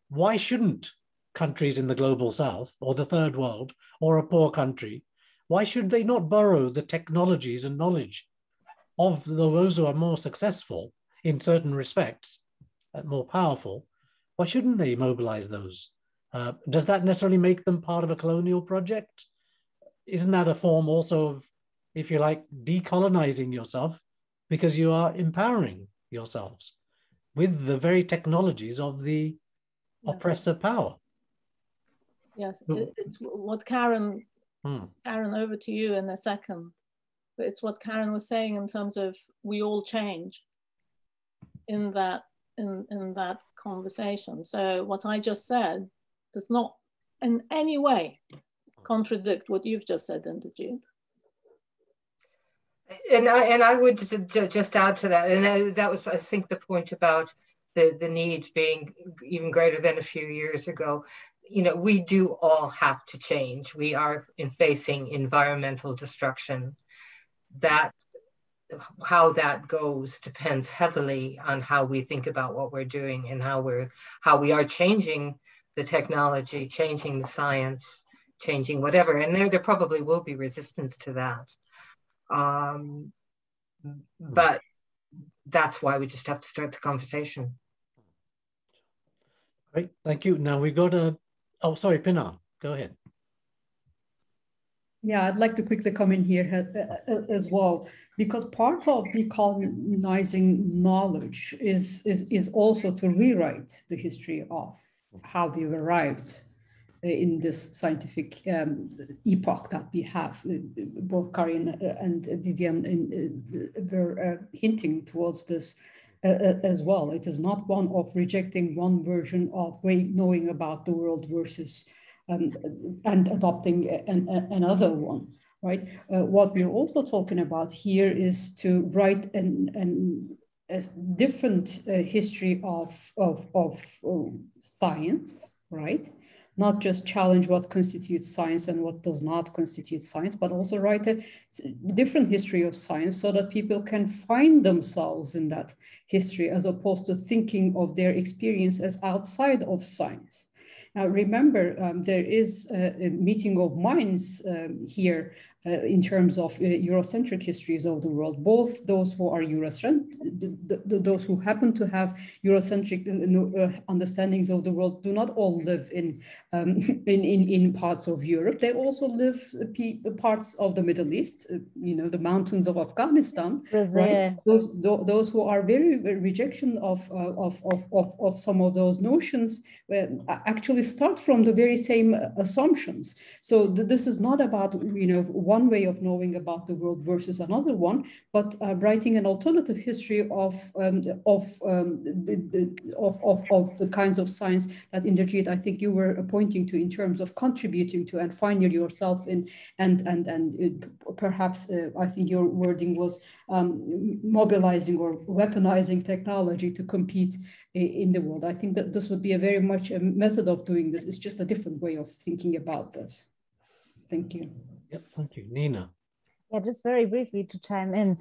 Why shouldn't countries in the global south or the third world or a poor country, why should they not borrow the technologies and knowledge of those who are more successful in certain respects, more powerful? Why shouldn't they mobilize those? Does that necessarily make them part of a colonial project? Isn't that a form also of, if you like, decolonizing yourself, because you are empowering yourselves with the very technologies of the oppressor power? Yes, it's what Karin, Karin, over to you in a second, but it's what Karin was saying in terms of we all change in that conversation. So what I just said does not in any way contradict what you've just said, Inderjeet. And I would just add to that, and that was, I think, the point about the need being even greater than a few years ago. You know, we do all have to change. We are facing environmental destruction that how that goes depends heavily on how we think about what we're doing and how we are changing the technology, changing the science, changing whatever. And there probably will be resistance to that. But that's why we just have to start the conversation. Great, thank you. Now we got oh, sorry, Pinar, go ahead. Yeah, I'd like to quickly come in here as well, because part of decolonizing knowledge is also to rewrite the history of how we've arrived in this scientific epoch that we have. Both Karin and Vivienne were hinting towards this as well. It is not one of rejecting one version of knowing about the world versus and adopting another one, right? What we're also talking about here is to write a different history of science, right? Not just challenge what constitutes science and what does not constitute science, but also write a different history of science so that people can find themselves in that history as opposed to thinking of their experience as outside of science. Now, remember, there is a meeting of minds here in terms of Eurocentric histories of the world, both those who are Eurocentric, those who happen to have Eurocentric understandings of the world do not all live in parts of Europe. They also live parts of the Middle East, the mountains of Afghanistan. Brazil. Right? Those who are very rejection of some of those notions actually start from the very same assumptions. So this is not about one way of knowing about the world versus another one, but writing an alternative history of the kinds of science that Inderjeet, I think you were pointing to in terms of contributing to and finding yourself in, and perhaps I think your wording was mobilizing or weaponizing technology to compete in the world. I think that this would be a very much a method of doing this. It's just a different way of thinking about this. Thank you. Yep, thank you. Nina. Yeah, just very briefly to chime in.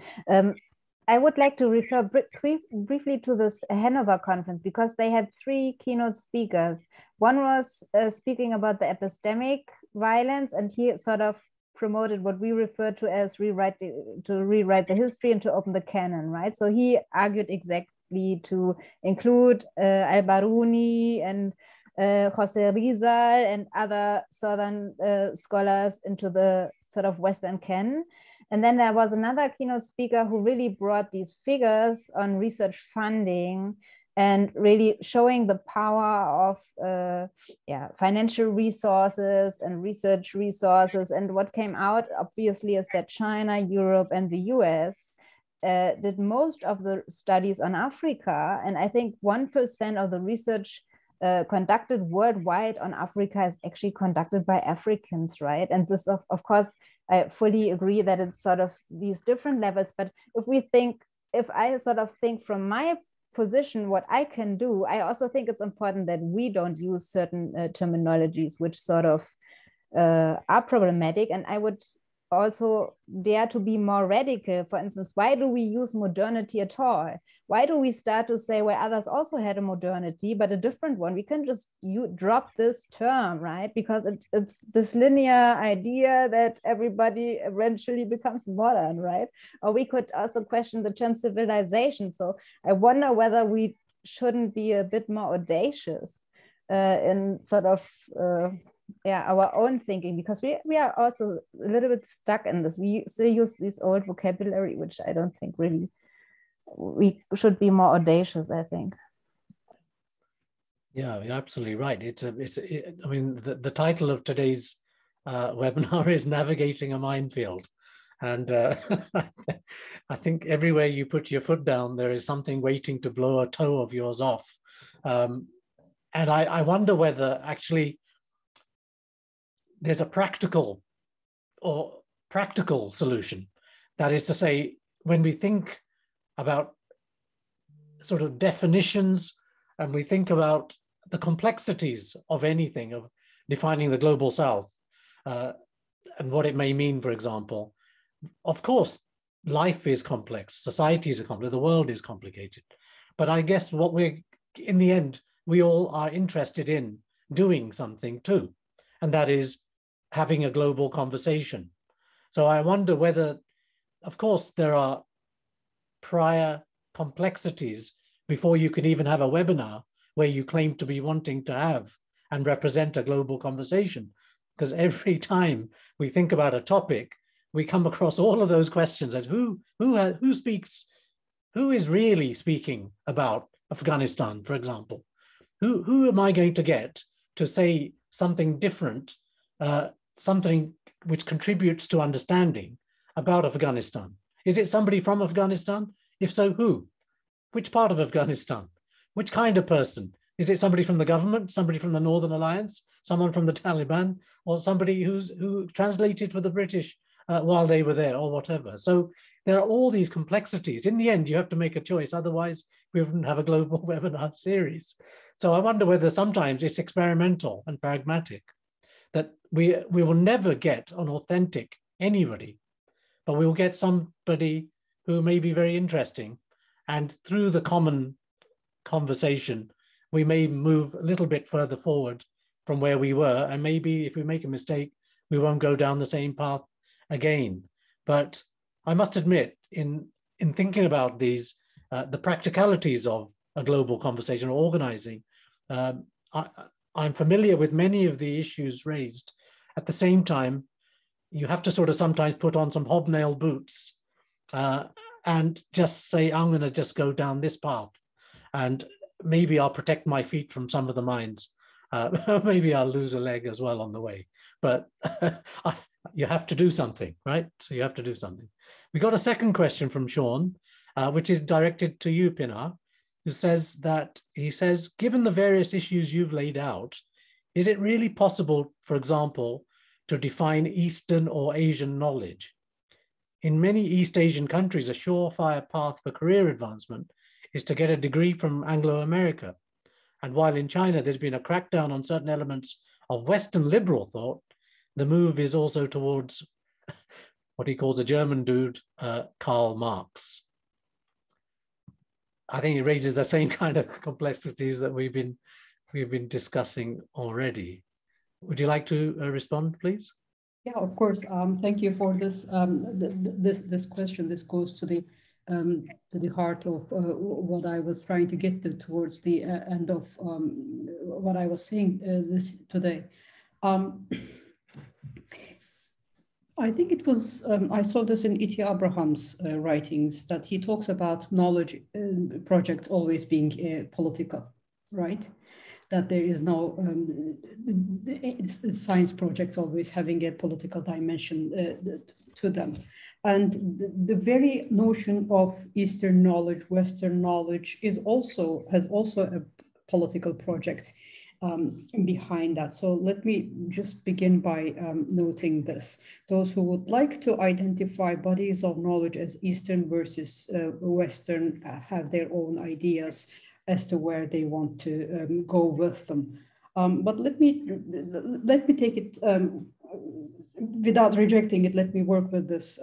I would like to refer briefly to this Hanover conference because they had 3 keynote speakers. One was speaking about the epistemic violence, and he sort of promoted what we refer to as rewrite the history and to open the canon, right? So he argued exactly to include Al-Baruni and Jose Rizal and other Southern scholars into the sort of Western canon. And then there was another keynote speaker who really brought these figures on research funding and really showing the power of financial resources and research resources. And what came out, obviously, is that China, Europe, and the US did most of the studies on Africa. And I think 1% of the research conducted worldwide on Africa is actually conducted by Africans, right? And this, of course, I fully agree that it's sort of these different levels. But if I sort of think from my position, what I can do, I also think it's important that we don't use certain terminologies which sort of are problematic. And I would also dare to be more radical. For instance, why do we use modernity at all? Why do we start to say, well, others also had a modernity, but a different one? We can just drop this term, right? Because it's this linear idea that everybody eventually becomes modern, right? Or we could also question the term civilization. So I wonder whether we shouldn't be a bit more audacious in sort of our own thinking, because we are also a little bit stuck in this. We still use this old vocabulary, which I don't think really, we should be more audacious, I think. Yeah, you're absolutely right. I mean, the title of today's webinar is Navigating a Minefield. And I think everywhere you put your foot down, there is something waiting to blow a toe of yours off. And I wonder whether actually there's a practical solution. That is to say, when we think about sort of definitions and we think about the complexities of anything, of defining the global south and what it may mean, for example, of course, life is complex, societies are complex, the world is complicated. But I guess what we're, in the end, we all are interested in doing something too, and that is having a global conversation. So I wonder whether, of course, there are prior complexities before you can even have a webinar where you claim to be wanting to have and represent a global conversation. Because every time we think about a topic, we come across all of those questions as who speaks, who is really speaking about Afghanistan, for example? Who am I going to get to say something different, something which contributes to understanding about Afghanistan? Is it somebody from Afghanistan? If so, who? Which part of Afghanistan? Which kind of person? Is it somebody from the government, somebody from the Northern Alliance, someone from the Taliban, or somebody who translated for the British while they were there, or whatever? So there are all these complexities. In the end, you have to make a choice. Otherwise, we wouldn't have a global webinar series. So I wonder whether sometimes it's experimental and pragmatic, that we will never get an authentic anybody, but we will get somebody who may be very interesting. And through the common conversation, we may move a little bit further forward from where we were. And maybe if we make a mistake, we won't go down the same path again. But I must admit, in thinking about these, the practicalities of a global conversation or organizing, I'm familiar with many of the issues raised. At the same time, you have to sort of sometimes put on some hobnail boots and just say, I'm going to just go down this path. And maybe I'll protect my feet from some of the mines. Maybe I'll lose a leg as well on the way. But you have to do something, right? So you have to do something. We got a second question from Sean, which is directed to you, Pinar, who says that, he says, given the various issues you've laid out, is it really possible, for example, to define Eastern or Asian knowledge? In many East Asian countries, a surefire path for career advancement is to get a degree from Anglo-America. And while in China, there's been a crackdown on certain elements of Western liberal thought, the move is also towards what he calls a German dude, Karl Marx. I think it raises the same kind of complexities that we've been discussing already. Would you like to respond, please? Yeah, of course. Thank you for this this question. This goes to the heart of what I was trying to get to towards the end of what I was saying this today. I think it was, I saw this in E.T. Abraham's writings, that he talks about knowledge projects always being political, right? That there is no science projects always having a political dimension to them. And the very notion of Eastern knowledge, Western knowledge has also a political project behind that. So let me just begin by noting this. Those who would like to identify bodies of knowledge as Eastern versus Western have their own ideas as to where they want to go with them. But let me take it, without rejecting it, let me work with this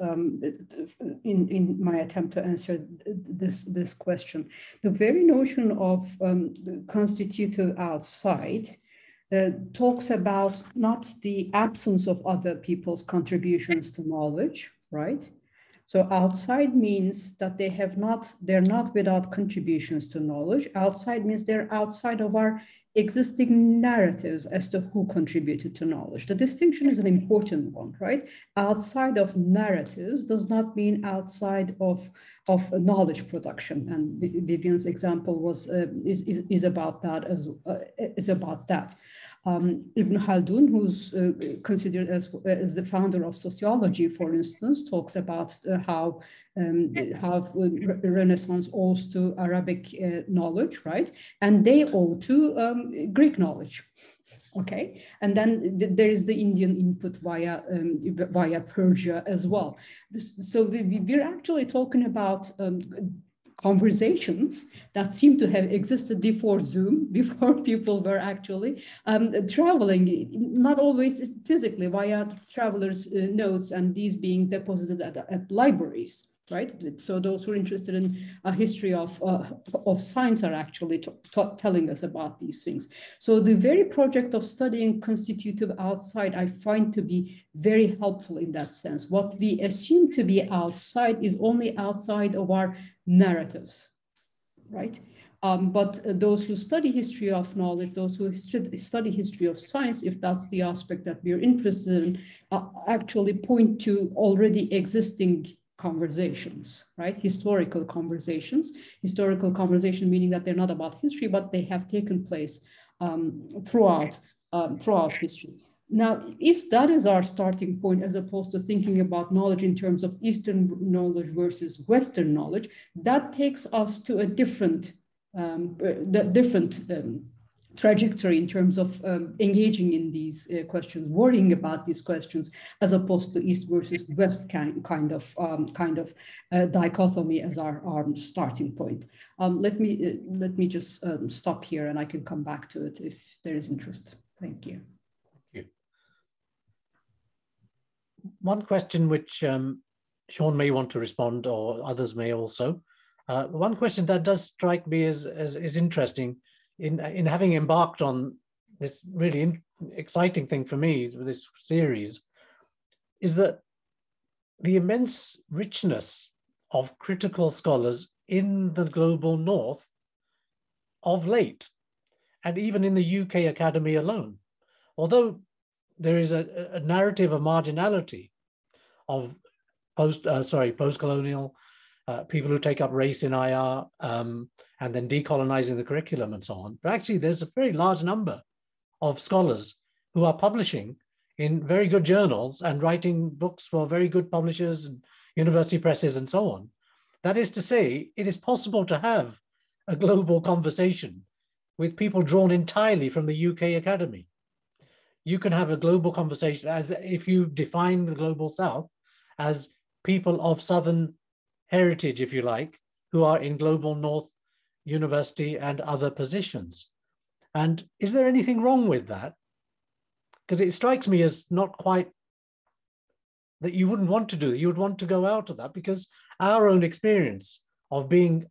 in my attempt to answer this question. The very notion of constitutive outside talks about not the absence of other people's contributions to knowledge, right? So outside means that they're not without contributions to knowledge. Outside means they're outside of our existing narratives as to who contributed to knowledge. The distinction is an important one, right? Outside of narratives does not mean outside of knowledge production. And Vivienne's example was is about that is about that. Ibn Khaldun, who's considered as the founder of sociology, for instance, talks about how Renaissance owes to Arabic knowledge, right? And they owe to Greek knowledge. Okay, and then there is the Indian input via Persia as well. So we're actually talking about conversations that seem to have existed before Zoom, before people were actually traveling, not always physically, via travelers' notes, and these being deposited at libraries. right? So those who are interested in a history of science are actually telling us about these things. So the very project of studying constitutive outside, I find to be very helpful in that sense. What we assume to be outside is only outside of our narratives, right? But those who study history of knowledge, those who study history of science, if that's the aspect that we're interested in, actually point to already existing conversations, right? Historical conversations meaning that they're not about history, but they have taken place throughout history. Now, if that is our starting point, as opposed to thinking about knowledge in terms of Eastern knowledge versus Western knowledge, that takes us to a different trajectory in terms of engaging in these questions, worrying about these questions, as opposed to East versus West kind of dichotomy as our starting point. Let me just stop here, and I can come back to it if there is interest. Thank you. Thank you. One question which Sean may want to respond, or others may also. One question that does strike me as interesting in having embarked on this really exciting thing for me with this series is that the immense richness of critical scholars in the global north of late, and even in the UK Academy alone. Although there is a narrative of marginality of post-colonial people who take up race in IR, and then decolonizing the curriculum and so on. But actually, there's a very large number of scholars who are publishing in very good journals and writing books for very good publishers and university presses and so on. That is to say, it is possible to have a global conversation with people drawn entirely from the UK Academy. You can have a global conversation as if you define the global South as people of Southern heritage, if you like, who are in global North university and other positions. And is there anything wrong with that? Because it strikes me as not quite that you wouldn't want to do that. You would want to go out of that, because our own experience of being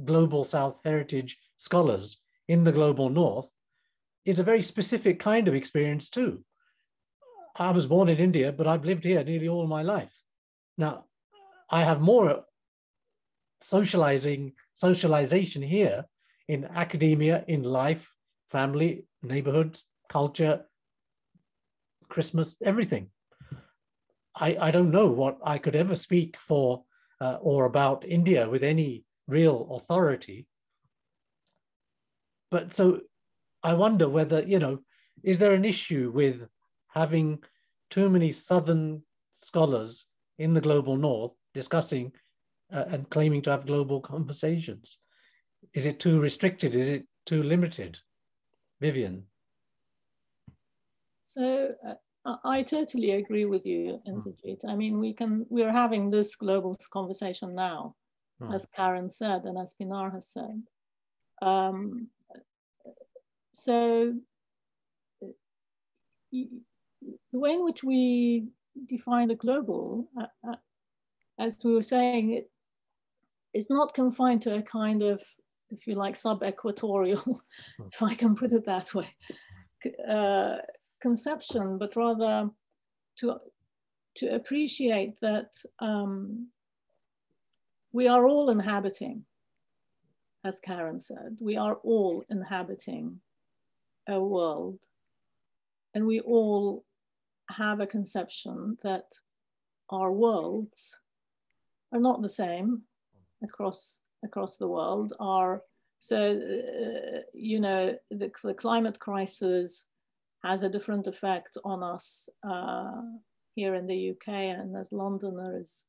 global South heritage scholars in the global North is a very specific kind of experience too. I was born in India, but I've lived here nearly all my life. Now, I have more socialization here in academia, in life, family, neighborhood, culture, Christmas, everything. I don't know what I could ever speak for or about India with any real authority. But so I wonder whether, is there an issue with having too many Southern scholars in the global North discussing and claiming to have global conversations? Is it too restricted? Is it too limited? Vivienne. So I totally agree with you, Inderjeet. I mean, we're having this global conversation now, as Karin said, and as Pinar has said. So the way in which we define the global, as we were saying, it is not confined to a kind of, if you like, sub-equatorial, if I can put it that way, conception, but rather to appreciate that we are all inhabiting, as Karin said, we are all inhabiting a world, and we all have a conception that our worlds are not the same across the world. The climate crisis has a different effect on us here in the UK, and as Londoners,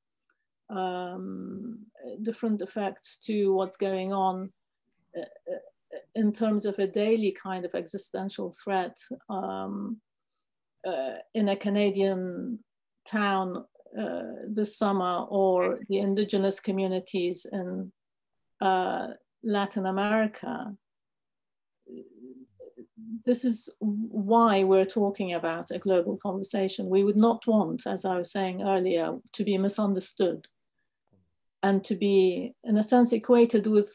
different effects to what's going on in terms of a daily kind of existential threat in a Canadian town this summer, or the indigenous communities in Latin America. This is why we're talking about a global conversation. We would not want, as I was saying earlier, to be misunderstood. and to be, in a sense, equated with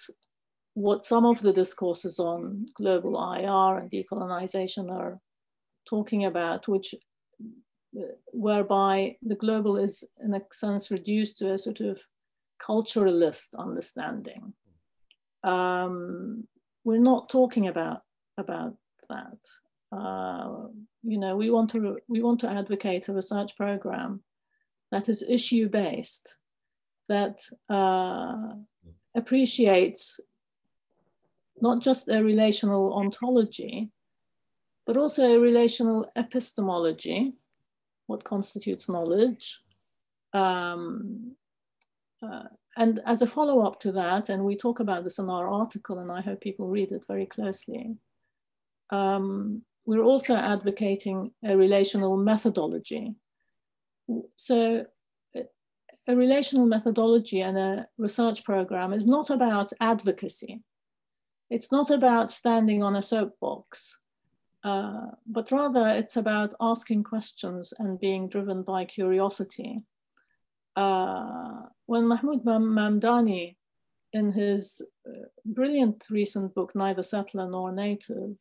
what some of the discourses on global IR and decolonization are talking about, which whereby the global is in a sense reduced to a sort of culturalist understanding. We're not talking about that. You know, we want to advocate a research program that is issue-based, that appreciates not just a relational ontology, but also a relational epistemology, what constitutes knowledge. And as a follow-up to that, and we talk about this in our article, and I hope people read it very closely, we're also advocating a relational methodology. So a relational methodology and a research program is not about advocacy. It's not about standing on a soapbox, but rather it's about asking questions and being driven by curiosity. When Mahmoud Mamdani, in his brilliant recent book, Neither Settler Nor Native,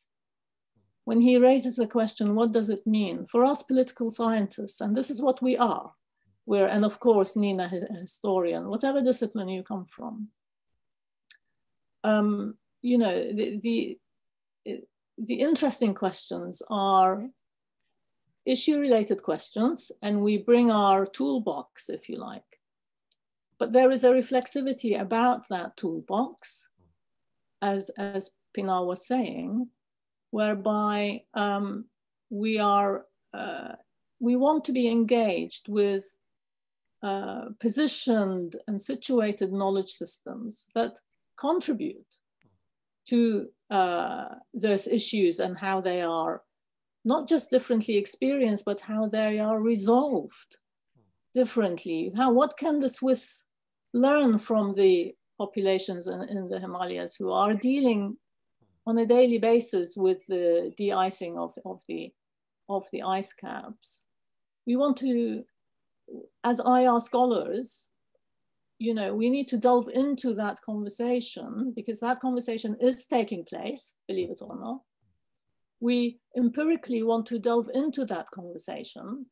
when he raises the question, what does it mean? For us political scientists, and this is what we are, and of course, Nina, a historian, whatever discipline you come from, you know, the interesting questions are issue-related questions, and we bring our toolbox, if you like. But there is a reflexivity about that toolbox, as Pinar was saying, whereby we want to be engaged with positioned and situated knowledge systems that contribute to those issues and how they are not just differently experienced, but how they are resolved differently. What can the Swiss learn from the populations in the Himalayas who are dealing on a daily basis with the de-icing of the ice caps? We want to, as IR scholars, you know, we need to delve into that conversation, because that conversation is taking place, believe it or not. We empirically want to delve into that conversation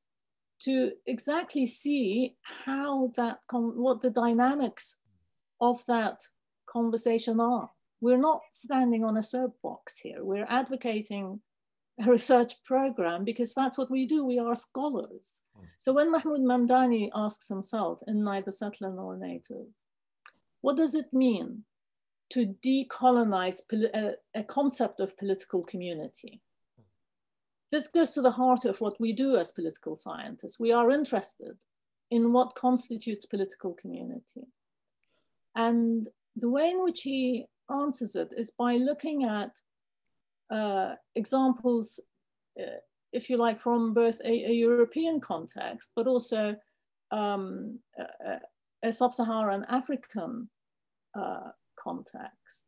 to exactly see how what the dynamics of that conversation are. We're not standing on a soapbox here. We're advocating a research program because that's what we do. We are scholars. So when Mahmoud Mamdani asks himself in Neither Settler Nor Native, what does it mean to decolonize a concept of political community? This goes to the heart of what we do as political scientists. We are interested in what constitutes political community. And the way in which he answers it is by looking at examples, if you like, from both a European context, but also a sub-Saharan African context.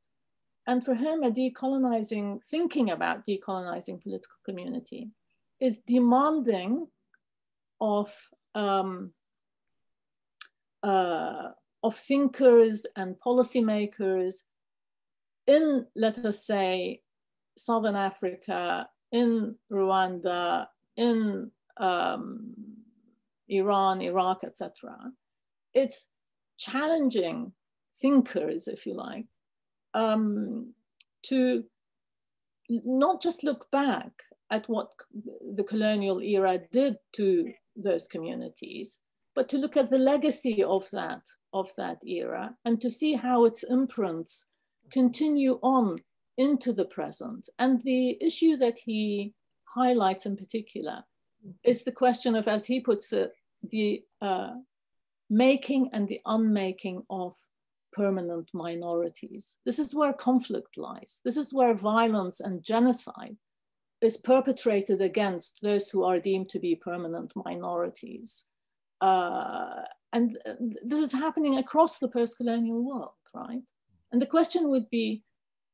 And for him, thinking about decolonizing political community is demanding of thinkers and policymakers in, let us say, Southern Africa, in Rwanda, in Iran, Iraq, etc. It's challenging thinkers, if you like, to not just look back at what the colonial era did to those communities, but to look at the legacy of that era and to see how its imprints continue on into the present. And the issue that he highlights in particular is the question of, as he puts it, the making and the unmaking of permanent minorities. This is where conflict lies. This is where violence and genocide is perpetrated against those who are deemed to be permanent minorities. And this is happening across the post-colonial world, right? And the question would be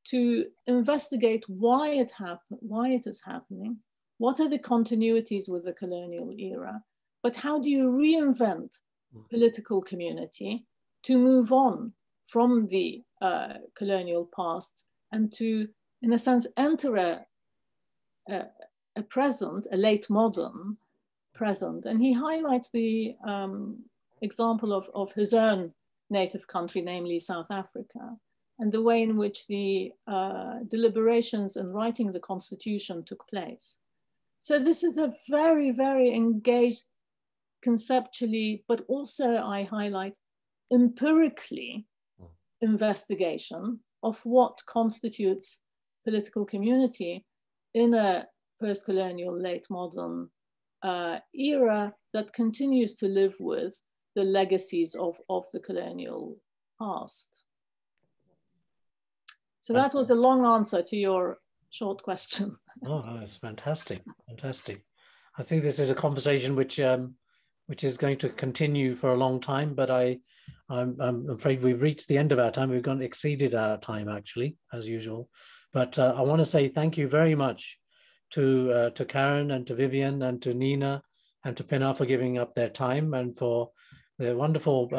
to investigate why it is happening, what are the continuities with the colonial era, but how do you reinvent political community to move on from the colonial past and to, in a sense, enter a present, a late modern present. And he highlights the example of his own native country, namely South Africa, and the way in which the deliberations and writing the constitution took place. So this is a very, very engaged conceptually, but also I highlight empirically investigation of what constitutes political community in a post-colonial late modern era that continues to live with the legacies of the colonial past. So that was a long answer to your short question. Oh, that's fantastic, fantastic. I think this is a conversation which is going to continue for a long time, but I'm afraid we've reached the end of our time. We've gone exceeded our time actually, as usual. But I want to say thank you very much to Karin and to Vivienne and to Nina and to Pinar for giving up their time and for their wonderful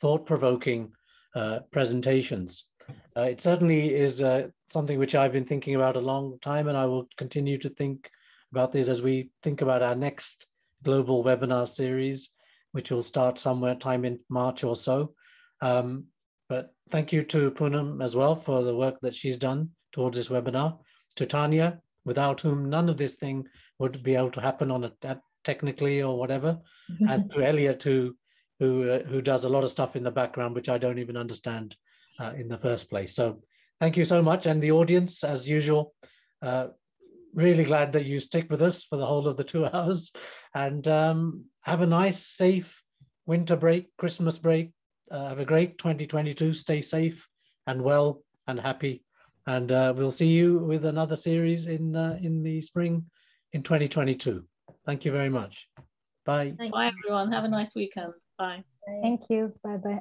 thought-provoking presentations. It certainly is something which I've been thinking about a long time, and I will continue to think about this as we think about our next global webinar series, which will start somewhere time in March or so. But thank you to Poonam as well for the work that she's done towards this webinar. To Tanya, without whom none of this thing would be able to happen on a technically or whatever, and to Elliot, who does a lot of stuff in the background, which I don't even understand in the first place. So thank you so much. And the audience, as usual, really glad that you stick with us for the whole of the 2 hours, and have a nice, safe winter break, Christmas break. Have a great 2022. Stay safe and well and happy. And we'll see you with another series in the spring in 2022. Thank you very much. Bye. Bye, everyone. Have a nice weekend. Bye. Thank you. Bye-bye.